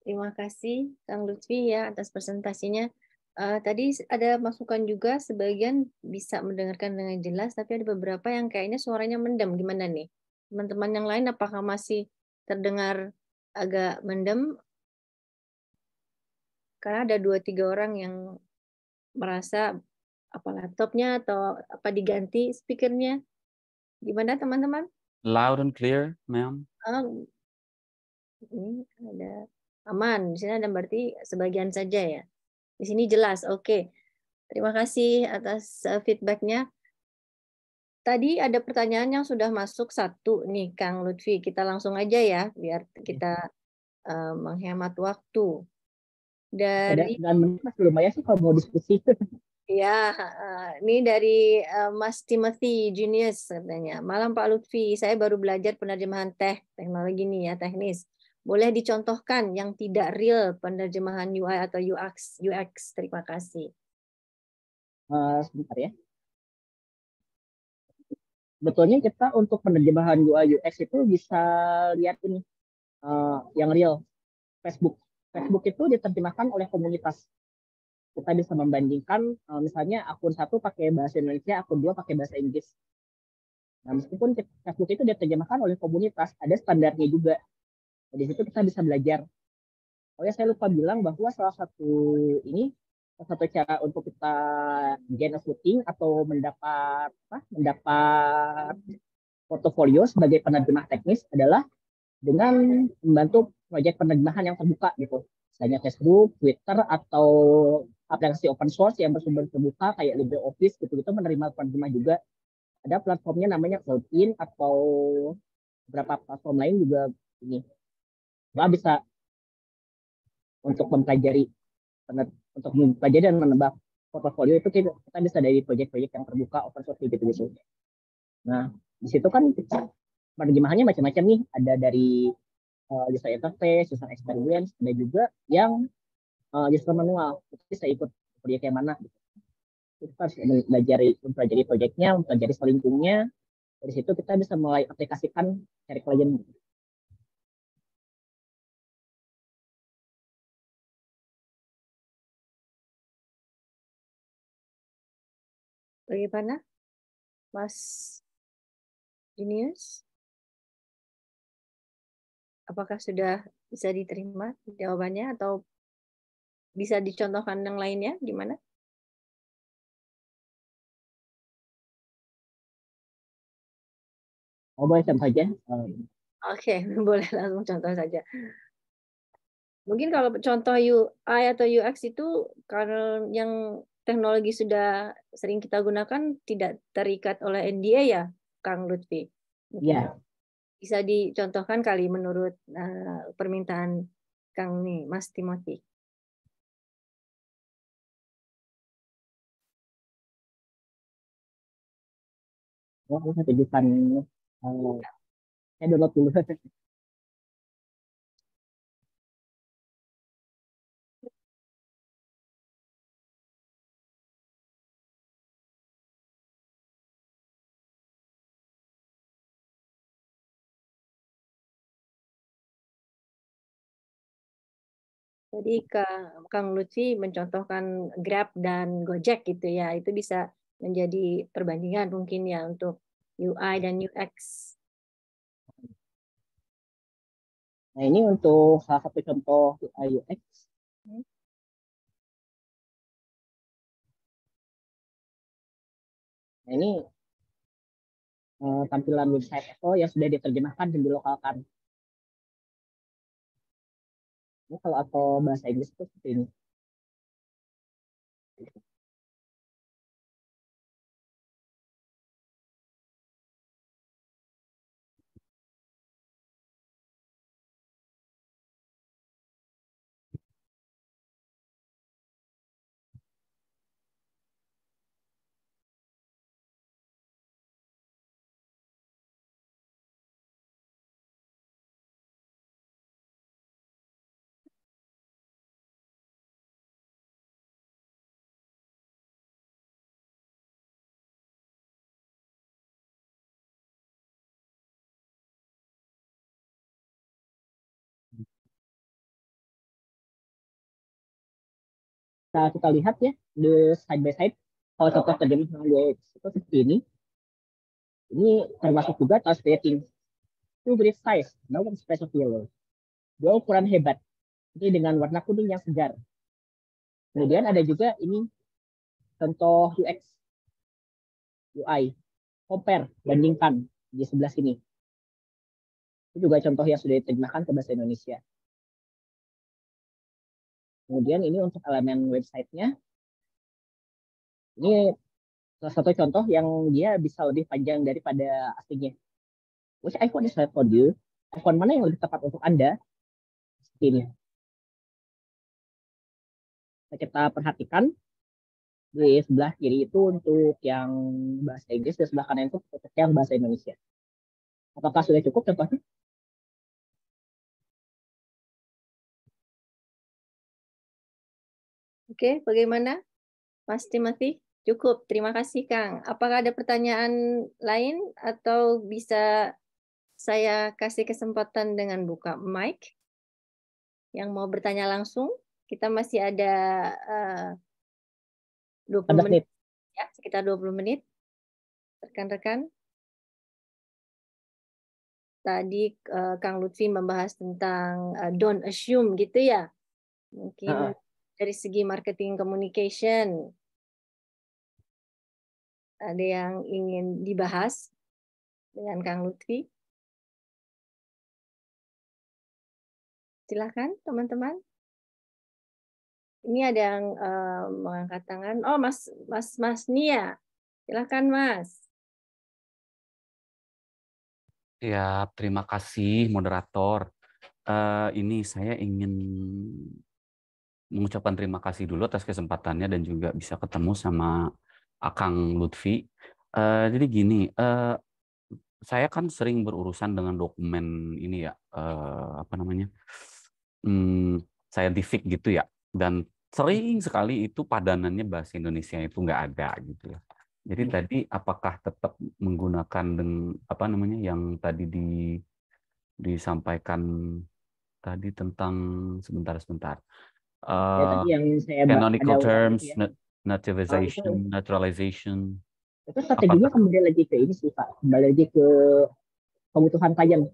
Terima kasih Kang Lutfi ya atas presentasinya. Tadi ada masukan juga, sebagian bisa mendengarkan dengan jelas, tapi ada beberapa yang kayaknya suaranya mendem. Gimana nih? Teman-teman yang lain apakah masih terdengar agak mendem? Karena ada 2-3 orang yang merasa apa laptopnya atau apa diganti speakernya. Gimana teman-teman? Loud and clear, ma'am. Ini ada aman. Di sini ada berarti sebagian saja ya. Di sini jelas. Oke. Terima kasih atas feedbacknya. Tadi ada pertanyaan yang sudah masuk satu nih, Kang Lutfi. Kita langsung aja ya, biar kita menghemat waktu. Dari Dan masih lumayan sih kalau mau diskusi. ya, ini dari Mas Timothy Junius katanya. Malam Pak Lutfi, saya baru belajar penerjemahan teknologi nih ya, teknis. Boleh dicontohkan yang tidak real penerjemahan UI atau UX? Terima kasih. Sebentar ya. Betulnya kita untuk penerjemahan UI UX itu bisa lihat ini yang real. Facebook itu diterjemahkan oleh komunitas. Kita bisa membandingkan misalnya akun 1 pakai bahasa Indonesia, akun 2 pakai bahasa Inggris. Nah, meskipun Facebook itu diterjemahkan oleh komunitas, ada standarnya juga. Di situ kita bisa belajar. Oh ya, saya lupa bilang bahwa salah satu cara untuk kita gain a footing atau mendapat portofolio sebagai penerjemah teknis adalah dengan membantu proyek penerjemahan yang terbuka gitu. Misalnya Facebook, Twitter, atau aplikasi open source yang bersumber terbuka kayak LibreOffice gitu-gitu menerima penerjemah juga. Ada platformnya namanya Cloudin atau beberapa platform lain juga ini. Wah, bisa untuk mempelajari dan menambah portofolio itu kita bisa dari proyek-proyek yang terbuka open source gitu. Nah, di situ kan penerjemahannya macam-macam nih. Ada dari user interface, user experience, ada juga yang user manual. Kita bisa ikut proyek yang mana. Kita harus mempelajari proyeknya, mempelajari selingkungnya. Dari situ kita bisa mulai aplikasikan cari klien. Bagaimana, Mas Junius? Apakah sudah bisa diterima jawabannya atau bisa dicontohkan yang lainnya? Gimana? Oh, boleh contoh saja. Oke, boleh langsung contoh saja. Mungkin kalau contoh UI atau UX itu karena yang teknologi sudah sering kita gunakan tidak terikat oleh NDA ya, Kang Lutfi? Iya. Bisa dicontohkan kali menurut permintaan Kang nih, Mas Timothy. Oh, saya tunjukkan. Saya download dulu. Tadi Kang Lutfi mencontohkan Grab dan Gojek gitu ya, itu bisa menjadi perbandingan mungkin ya untuk UI dan UX. Nah, ini untuk salah satu contoh UI UX. Nah, ini tampilan website Apple yang sudah diterjemahkan dan dilokalkan. Ini kalau atau bahasa Inggris itu seperti ini. Nah, kita lihat ya, the side by side. Kalau contoh terjemahan UX itu seperti ini. Ini termasuk juga translating. Two brief size, no one space of yellow. Dua ukuran hebat. Ini dengan warna kuning yang segar. Kemudian ada juga ini contoh UX, UI. Compare, bandingkan di sebelah sini. Itu juga contoh yang sudah diterjemahkan ke bahasa Indonesia. Kemudian ini untuk elemen websitenya. Ini salah satu contoh yang dia bisa lebih panjang daripada aslinya. Which iPhone is right for you? iPhone mana yang lebih tepat untuk Anda? Seperti ini. Kita perhatikan di sebelah kiri itu untuk yang bahasa Inggris, dan sebelah kanan itu untuk yang bahasa Indonesia. Apakah sudah cukup contohnya? Oke, bagaimana Mas Timothy? Cukup, terima kasih Kang. Apakah ada pertanyaan lain atau bisa saya kasih kesempatan dengan buka mic yang mau bertanya langsung? Kita masih ada 20 menit ya, sekitar 20 menit. Rekan-rekan. Tadi Kang Lutfi membahas tentang don't assume gitu ya. Mungkin dari segi marketing communication ada yang ingin dibahas dengan Kang Lutfi. Silakan teman-teman. Ini ada yang mengangkat tangan. Oh, Mas Nia. Silakan Mas. Ya, terima kasih moderator. Ini saya ingin mengucapkan terima kasih dulu atas kesempatannya dan juga bisa ketemu sama Akang Lutfi. Jadi gini, saya kan sering berurusan dengan dokumen ini ya, apa namanya, scientific gitu ya, dan sering sekali itu padanannya bahasa Indonesia itu nggak ada gitu ya. Jadi tadi apakah tetap menggunakan apa namanya yang tadi disampaikan tadi tentang sebentar. Ya, tadi yang saya Canonical ada terms, itu ya. nativization, naturalization. Itu strateginya kembali lagi ke ini sih Pak, kembali lagi ke kebutuhan klien.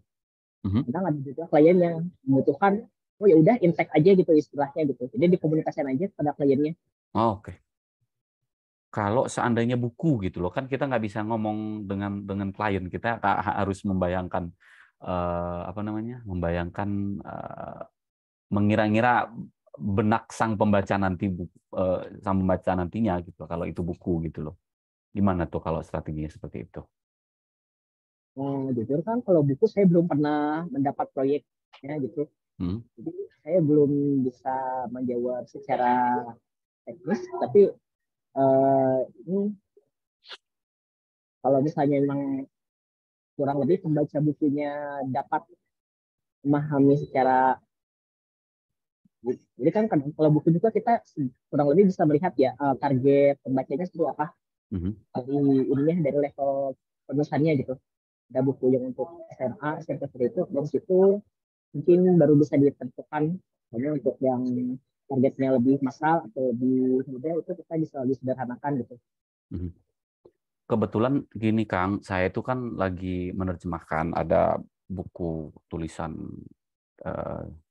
Kadang ada juga klien yang membutuhkan, oh ya udah intek aja gitu istilahnya gitu. Jadi dikomunikasikan aja pada kliennya. Oh, oke. Kalau seandainya buku gitu loh, kan kita nggak bisa ngomong dengan klien, kita harus membayangkan apa namanya, membayangkan mengira-ngira benak sang pembaca nanti, sang pembaca nantinya gitu. Kalau itu buku gitu loh, gimana tuh kalau strateginya seperti itu? Jujur kan kalau buku saya belum pernah mendapat proyeknya gitu. Jadi saya belum bisa menjawab secara teknis, tapi ini kalau misalnya memang kurang lebih pembaca bukunya dapat memahami secara, jadi kan kalau buku juga kita kurang lebih bisa melihat ya target pembacanya seperti apa dari ininya, dari level penulisannya gitu. Ada buku yang untuk SMA, SMP seperti itu, dari situ mungkin baru bisa ditentukan Hanya untuk yang targetnya lebih massal atau lebih mudah itu kita bisa lebih sederhanakan gitu. Kebetulan gini Kang, saya itu kan lagi menerjemahkan ada buku tulisan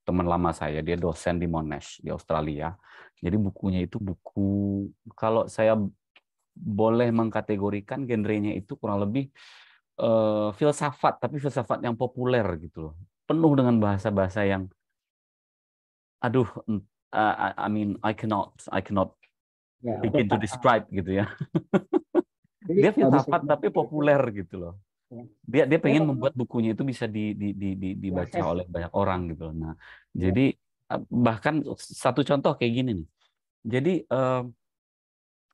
teman lama saya, dia dosen di Monash di Australia. Jadi bukunya itu buku, kalau saya boleh mengkategorikan genrenya itu kurang lebih filsafat, tapi filsafat yang populer gitu loh. Penuh dengan bahasa-bahasa yang aduh, I mean I cannot Ya, begin to describe gitu ya. jadi Dia kalau filsafat misalnya tapi populer gitu loh. ya, Dia ya pengen kalau membuat bukunya itu bisa dibaca diakses oleh banyak orang gitu loh. Nah, ya, jadi bahkan satu contoh kayak gini nih. Jadi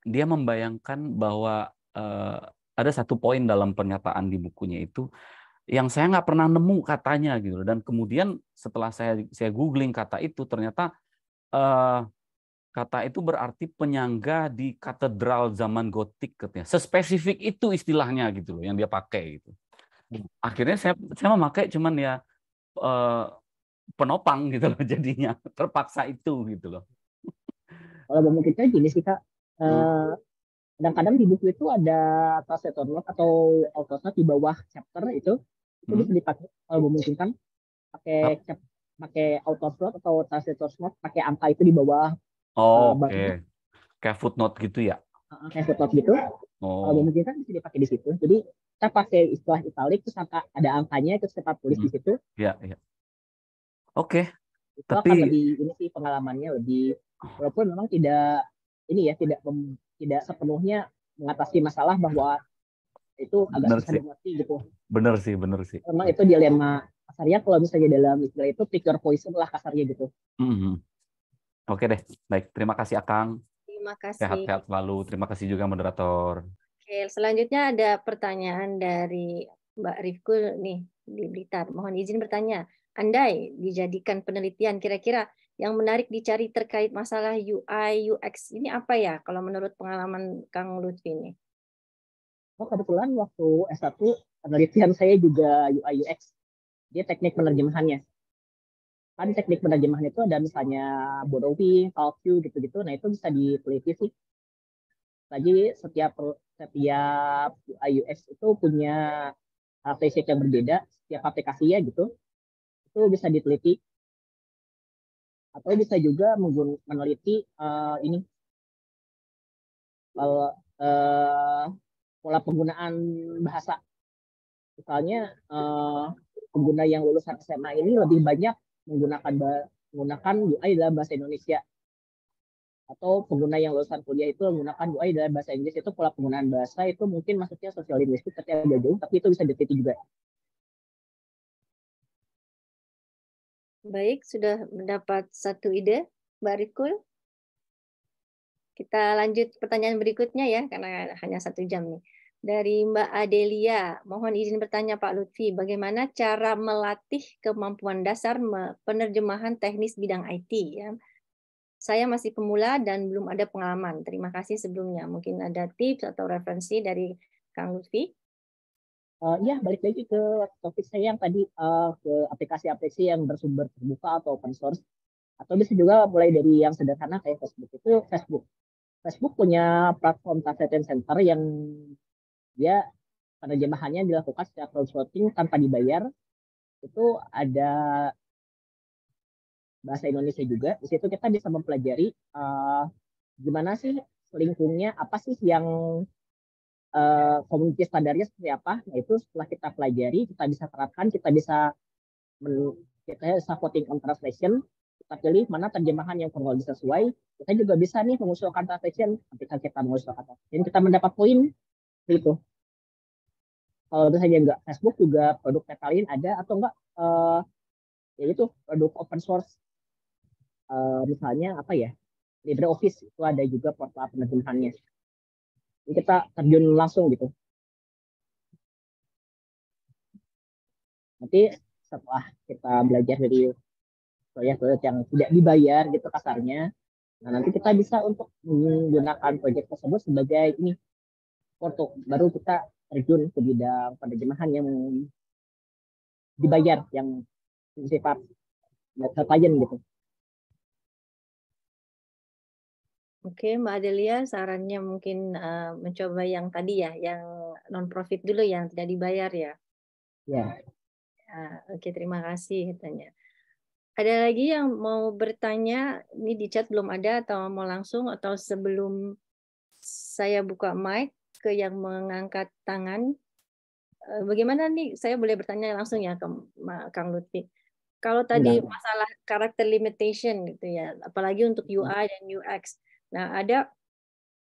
dia membayangkan bahwa ada satu poin dalam pernyataan di bukunya itu yang saya nggak pernah nemu katanya gitu loh. Dan kemudian setelah saya googling kata itu, ternyata eh, kata itu berarti penyangga di katedral zaman gotik katanya. Sespesifik itu istilahnya gitu loh yang dia pakai gitu. Akhirnya saya memakai cuman ya eh, penopang gitu loh jadinya. Terpaksa itu gitu loh. kalau mau kita gini sih Kak, Hmm. kadang-kadang di buku itu ada translator note atau author note di bawah chapter itu Hmm. bisa dipakai kalau memungkinkan pakai pakai author note atau translator note pakai angka itu di bawah baru Oke. Kayak footnote gitu ya. kayak footnote gitu. Kalau Oh. memungkinkan bisa dipakai di situ. Jadi kita pakai istilah italic terus ada angkanya terus kita tulis di situ. Ya, ya. Oke. Itu akan Tapi lebih ini sih pengalamannya lebih walaupun memang tidak ini ya tidak sepenuhnya mengatasi masalah bahwa itu agak bener susah sih. dimengerti gitu. Bener sih. Memang itu dilema kasarnya kalau misalnya dalam istilah itu pick your poison lah kasarnya gitu. Mhm. Oke deh. Baik, terima kasih Akang. Terima kasih. Sehat-sehat selalu. Terima kasih juga moderator. Oke, selanjutnya ada pertanyaan dari Mbak Rifkul nih di Blitar. Mohon izin bertanya, andai dijadikan penelitian kira-kira yang menarik dicari terkait masalah UI UX ini apa ya kalau menurut pengalaman Kang Lutfi ini? Oh, kebetulan waktu S1 penelitian saya juga UI UX. Dia teknik penerjemahannya. Kan teknik penerjemahan itu ada misalnya borrowing, CalQ gitu-gitu. Nah, itu bisa diteliti sih. Lagi setiap UI UX itu punya karakteristik yang berbeda, setiap aplikasinya gitu. Itu bisa diteliti atau bisa juga meneliti ini uh, pola penggunaan bahasa. Misalnya pengguna yang lulusan SMA ini lebih banyak menggunakan UI dalam bahasa Indonesia atau pengguna yang lulusan kuliah itu menggunakan UI dalam bahasa Inggris. Itu pola penggunaan bahasa itu mungkin maksudnya sosial linguistik tapi agak jauh, tapi itu bisa diteliti juga. Baik, sudah mendapat satu ide, Mbak Rifkul. Kita lanjut pertanyaan berikutnya ya, karena hanya 1 jam nih. Dari Mbak Adelia, mohon izin bertanya Pak Lutfi, bagaimana cara melatih kemampuan dasar penerjemahan teknis bidang IT? Ya. Saya masih pemula dan belum ada pengalaman. Terima kasih sebelumnya. Mungkin ada tips atau referensi dari Kang Lutfi? Ya, balik lagi ke topik saya yang tadi ke aplikasi-aplikasi yang bersumber terbuka atau open source. Atau bisa juga mulai dari yang sederhana kayak Facebook. Itu Facebook punya platform translation center yang dia penerjemahannya dilakukan secara crowdsourcing tanpa dibayar. Itu ada bahasa Indonesia juga. Di situ kita bisa mempelajari gimana sih lingkungnya, apa sih yang community standarnya seperti apa. Nah, itu setelah kita pelajari, kita bisa terapkan, kita bisa voting on translation, kita pilih mana terjemahan yang kurang lebih sesuai. Kita juga bisa nih mengusulkan translation ketika kita mengusulkan translation, kita mendapat poin itu. Kalau misalnya enggak, Facebook juga produk lain ada atau enggak yaitu produk open source misalnya apa ya, LibreOffice itu ada juga portal penerjemahannya. Jadi kita terjun langsung gitu. Nanti setelah kita belajar dari proyek-proyek yang tidak dibayar gitu kasarnya, nah nanti kita bisa untuk menggunakan proyek tersebut sebagai ini porto. Baru kita terjun ke bidang penerjemahan yang dibayar, yang sifat klien gitu. Oke, Mbak Adelia, sarannya mungkin mencoba yang tadi ya, yang non-profit dulu yang tidak dibayar ya. Ya. Oke, terima kasih katanya. Ada lagi yang mau bertanya? Ini di chat belum ada atau mau langsung atau sebelum saya buka mic ke yang mengangkat tangan? Bagaimana nih? Saya boleh bertanya langsung ya ke Kang Lutfi. Kalau tadi Enggak. masalah karakter limitation gitu ya, apalagi untuk UI dan UX. Nah, ada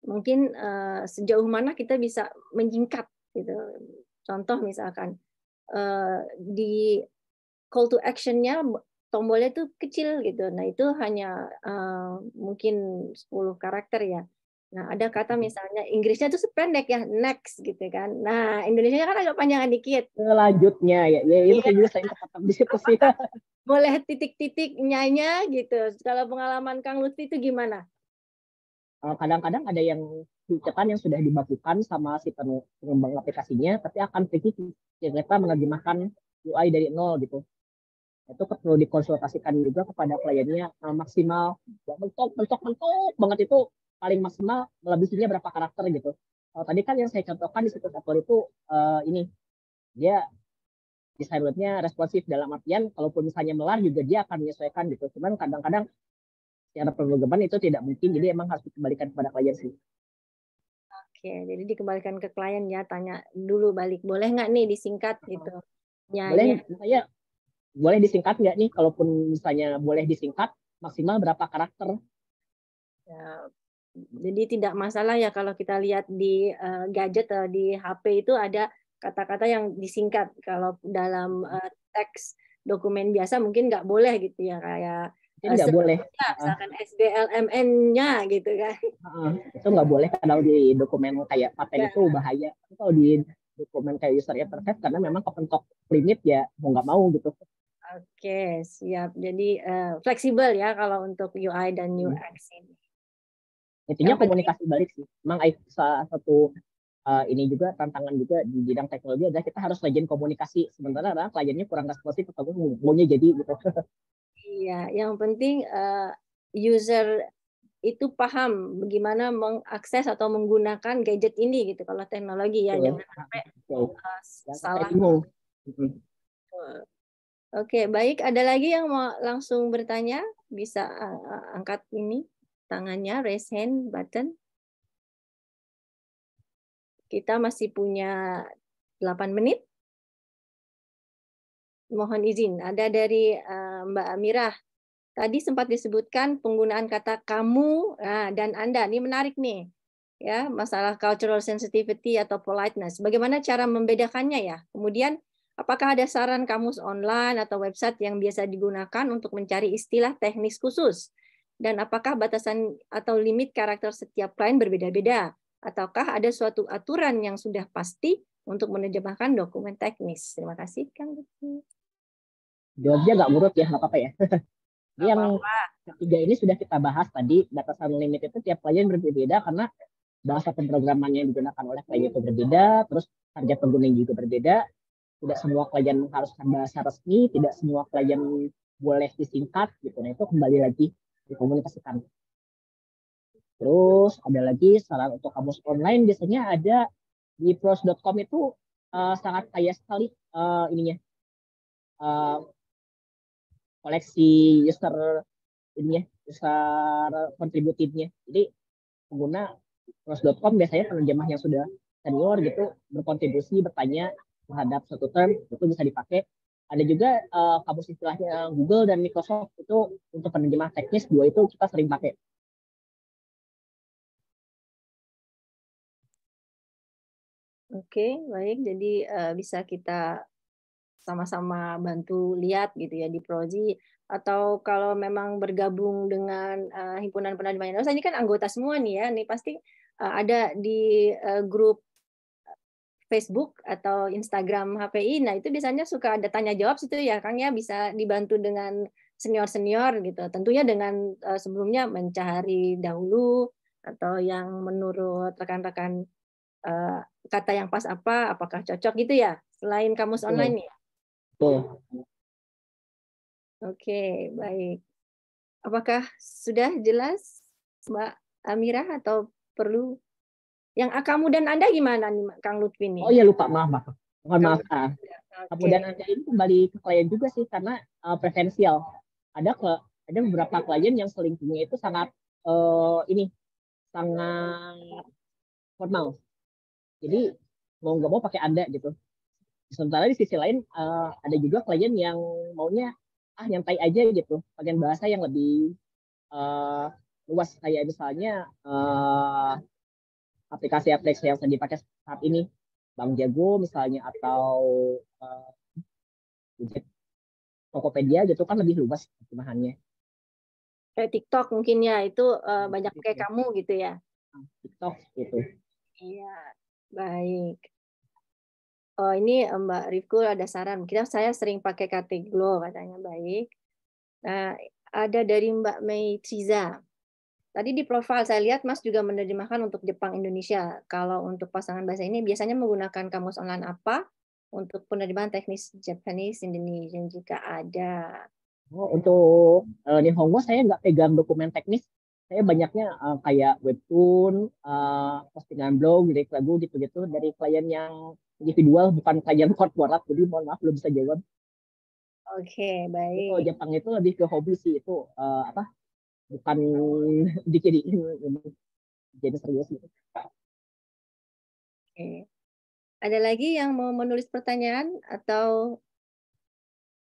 mungkin sejauh mana kita bisa menyingkat gitu. Contoh misalkan di call to action-nya tombolnya itu kecil gitu. Nah, itu hanya mungkin 10 karakter ya. Nah, ada kata misalnya Inggrisnya itu sependek ya, next gitu kan. Nah, Indonesia kan agak panjangan dikit. Selanjutnya ya itu saya juga sering ketemu di situ sih. Boleh titik-titiknya gitu. Kalau pengalaman Kang Lutfi itu gimana? Kadang-kadang ada yang ucapan yang sudah dibakukan sama si pengembang aplikasinya, tapi akan tricky ternyata menerjemahkan UI dari nol gitu. Itu perlu dikonsultasikan juga kepada kliennya maksimal mentok banget itu paling maksimal melebihinya berapa karakter gitu. Tadi kan yang saya contohkan di situs Apple itu ini dia desain webnya responsif dalam artian kalaupun misalnya melar juga dia akan menyesuaikan gitu. Cuman kadang-kadang secara penerjemahan itu tidak mungkin, jadi emang harus dikembalikan kepada klien sih. Oke, jadi dikembalikan ke klien ya, tanya dulu balik, boleh nggak nih disingkat gitu? Boleh, misalnya boleh disingkat nggak nih? Kalaupun misalnya boleh disingkat, maksimal berapa karakter? Ya, jadi tidak masalah ya kalau kita lihat di gadget atau di HP itu ada kata-kata yang disingkat. Kalau dalam teks dokumen biasa mungkin nggak boleh gitu ya, kayak Mungkin nggak boleh. misalkan SBLMN-nya gitu kan. Itu nggak boleh kalau di dokumen kayak paten Ya. itu bahaya. Tapi kalau di dokumen kayak user interface karena memang kepentok limit ya mau nggak mau gitu. Oke, siap. Jadi fleksibel ya kalau untuk UI dan UX ini. Intinya Yang penting komunikasi balik sih. Memang salah satu ini juga tantangan juga di bidang teknologi adalah kita harus rajin komunikasi. Sementara kliennya kurang responsif atau maunya jadi gitu. iya, yang penting user itu paham bagaimana mengakses atau menggunakan gadget ini gitu. Kalau teknologi ya jangan sampai salah. Bingung. Oke, baik. Ada lagi yang mau langsung bertanya? Bisa angkat ini tangannya, raise hand button. Kita masih punya 8 menit. Mohon izin. Ada dari Mbak Amirah. Tadi sempat disebutkan penggunaan kata kamu dan Anda. Ini menarik nih. Ya, masalah cultural sensitivity atau politeness. Bagaimana cara membedakannya ya? Kemudian apakah ada saran kamus online atau website yang biasa digunakan untuk mencari istilah teknis khusus? Dan apakah batasan atau limit karakter setiap klien berbeda-beda? Ataukah ada suatu aturan yang sudah pasti untuk menerjemahkan dokumen teknis? Terima kasih, Kang. Jawabnya nggak urut ya, nggak apa-apa ya. Ini Nggak yang apa-apa. ketiga ini sudah kita bahas tadi, batasan limit itu tiap klien berbeda karena bahasa pemrograman yang digunakan oleh klien itu berbeda, terus target pengguna juga berbeda. Tidak semua klien mengharuskan bahasa resmi, tidak semua klien boleh disingkat, gitu. Nah itu kembali lagi dikomunikasikan. Terus ada lagi saran untuk kamus online, biasanya ada di pros.com itu sangat kaya sekali ininya. Koleksi user ininya, user contributive-nya. Jadi pengguna pros.com biasanya penerjemah yang sudah senior gitu berkontribusi bertanya terhadap suatu term itu bisa dipakai. Ada juga kamus istilahnya Google dan Microsoft itu untuk penerjemah teknis, dua itu kita sering pakai. Oke, baik. Jadi bisa kita sama-sama bantu lihat gitu ya di Prozi, atau kalau memang bergabung dengan himpunan penerjemah Indonesia, ini kan anggota semua nih ya, nih pasti ada di grup Facebook atau Instagram HPI. Nah itu biasanya suka ada tanya jawab situ ya Kang ya, bisa dibantu dengan senior-senior gitu. Tentunya dengan sebelumnya mencari dahulu atau yang menurut rekan-rekan kata yang pas apa, apakah cocok gitu ya, selain kamus online nih. Betul. Oke, baik. Apakah sudah jelas, Mbak Amira, atau perlu? Yang kamu dan Anda gimana nih, Kang Lutfi nih? Oh iya lupa, maaf. Mohon maaf. Kamu Oke. dan Anda ini kembali ke klien juga sih karena preferensial. Ada beberapa klien yang selingkuhnya itu sangat sangat formal. Jadi mau nggak mau pakai Anda gitu. Sementara di sisi lain ada juga klien yang maunya nyantai aja gitu, bagian bahasa yang lebih luas kayak misalnya aplikasi-aplikasi yang sedang dipakai saat ini, Bang Jago misalnya, atau widget Tokopedia gitu kan lebih luas terjemahannya. Kayak TikTok mungkin ya, itu banyak kayak kamu gitu ya. TikTok gitu. Iya, baik. Oh, ini Mbak Rifku ada saran. Saya sering pakai Kateglo katanya, baik. Nah, ada dari Mbak Mei Triza. Tadi di profil saya lihat Mas juga menerjemahkan untuk Jepang Indonesia. Kalau untuk pasangan bahasa ini biasanya menggunakan kamus online apa untuk penerjemahan teknis Japanese Indonesian jika ada? Oh, untuk Nihongo saya nggak pegang dokumen teknis. Saya banyaknya kayak webtoon, postingan blog, lirik lagu gitu-gitu dari klien yang individual, bukan klien korporat. Jadi mohon maaf belum bisa jawab. Oke, Jadi kalau baik. Jepang itu lebih ke hobi sih itu bukan dijadiin jadi serius gitu. Oke. Ada lagi yang mau menulis pertanyaan atau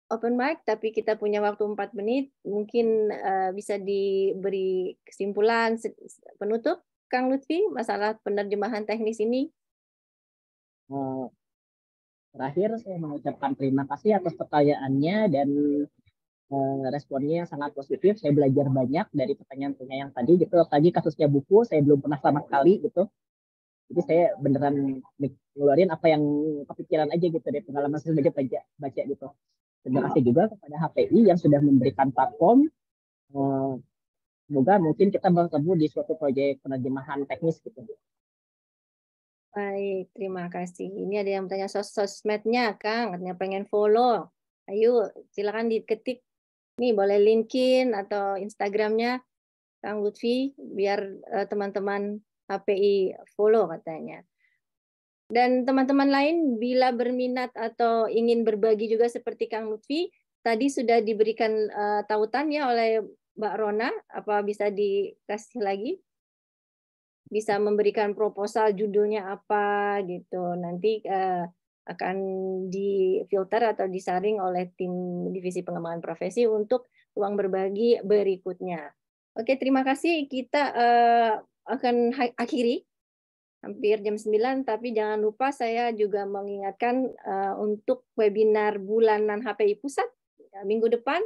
open mic, tapi kita punya waktu 4 menit, mungkin bisa diberi kesimpulan penutup, Kang Lutfi, masalah penerjemahan teknis ini? Terakhir saya mengucapkan terima kasih atas pertanyaannya dan responnya sangat positif. Saya belajar banyak dari pertanyaan-pertanyaan yang tadi gitu. Tadi kasusnya buku saya belum pernah sama sekali gitu. Jadi saya beneran ngeluarin apa yang kepikiran aja gitu dari pengalaman saya sebagai baca gitu. Terima kasih juga kepada HPI yang sudah memberikan platform. Semoga mungkin kita bertemu di suatu proyek penerjemahan teknis gitu. Baik, terima kasih. Ini ada yang bertanya sosmednya, Kang, katanya pengen follow. Ayo, silakan diketik. Nih, boleh linkin atau Instagramnya Kang Lutfi, biar teman-teman HPI follow katanya. Dan teman-teman lain bila berminat atau ingin berbagi juga seperti Kang Lutfi, tadi sudah diberikan tautan ya oleh Mbak Rona, apa bisa dikasih lagi? Bisa memberikan proposal judulnya apa gitu. Nanti akan difilter atau disaring oleh tim divisi pengembangan profesi untuk ruang berbagi berikutnya. Oke, terima kasih. Kita akan akhiri hampir jam 9, tapi jangan lupa saya juga mengingatkan untuk webinar bulanan HPI Pusat minggu depan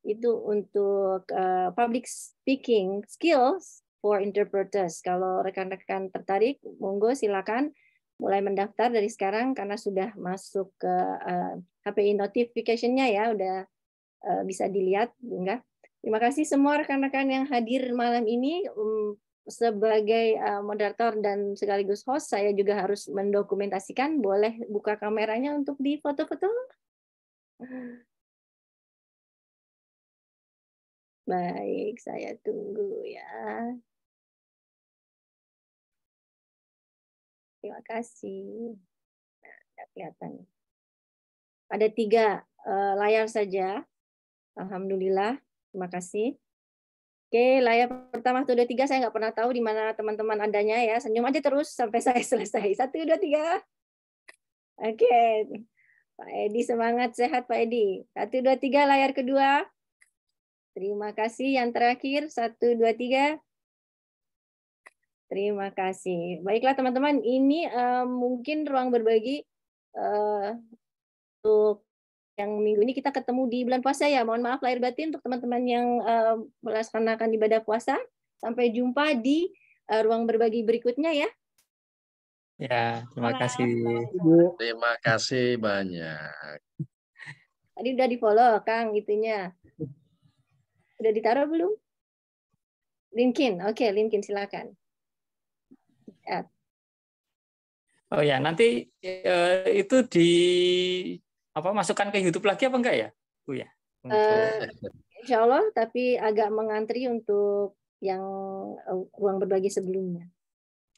itu untuk public speaking skills for interpreters. Kalau rekan-rekan tertarik, monggo silakan mulai mendaftar dari sekarang karena sudah masuk ke HPI notification-nya ya, udah bisa dilihat, enggak? Terima kasih semua rekan-rekan yang hadir malam ini. Sebagai moderator dan sekaligus host, saya juga harus mendokumentasikan. Boleh buka kameranya untuk di foto-foto? Baik, saya tunggu ya. Terima kasih. Nah, tidak kelihatan. Ada 3 layar saja. Alhamdulillah. Terima kasih. Oke, layar pertama 1, 2, 3 saya nggak pernah tahu di mana teman-teman adanya ya. Senyum aja terus sampai saya selesai. 1, 2, 3. Oke. Pak Edi semangat, sehat Pak Edi. 1, 2, 3 layar kedua. Terima kasih. Yang terakhir 1, 2, 3. Terima kasih. Baiklah teman-teman, ini mungkin ruang berbagi untuk yang minggu ini kita ketemu di bulan puasa ya. Mohon maaf lahir batin untuk teman-teman yang melaksanakan ibadah puasa. Sampai jumpa di ruang berbagi berikutnya ya. Ya, terima kasih. Terima kasih banyak. Tadi udah di-follow Kang itunya. Udah ditaruh belum? Linkin. Oke, Linkin silakan. Oh ya, nanti itu masukkan ke YouTube lagi apa enggak ya, Bu ya? Insya Allah, tapi agak mengantri untuk yang ruang berbagi sebelumnya.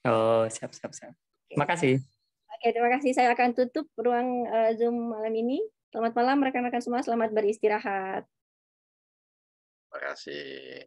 Oh, siap. Terima kasih. Oke, terima kasih. Saya akan tutup ruang Zoom malam ini. Selamat malam rekan-rekan semua, selamat beristirahat. Terima kasih.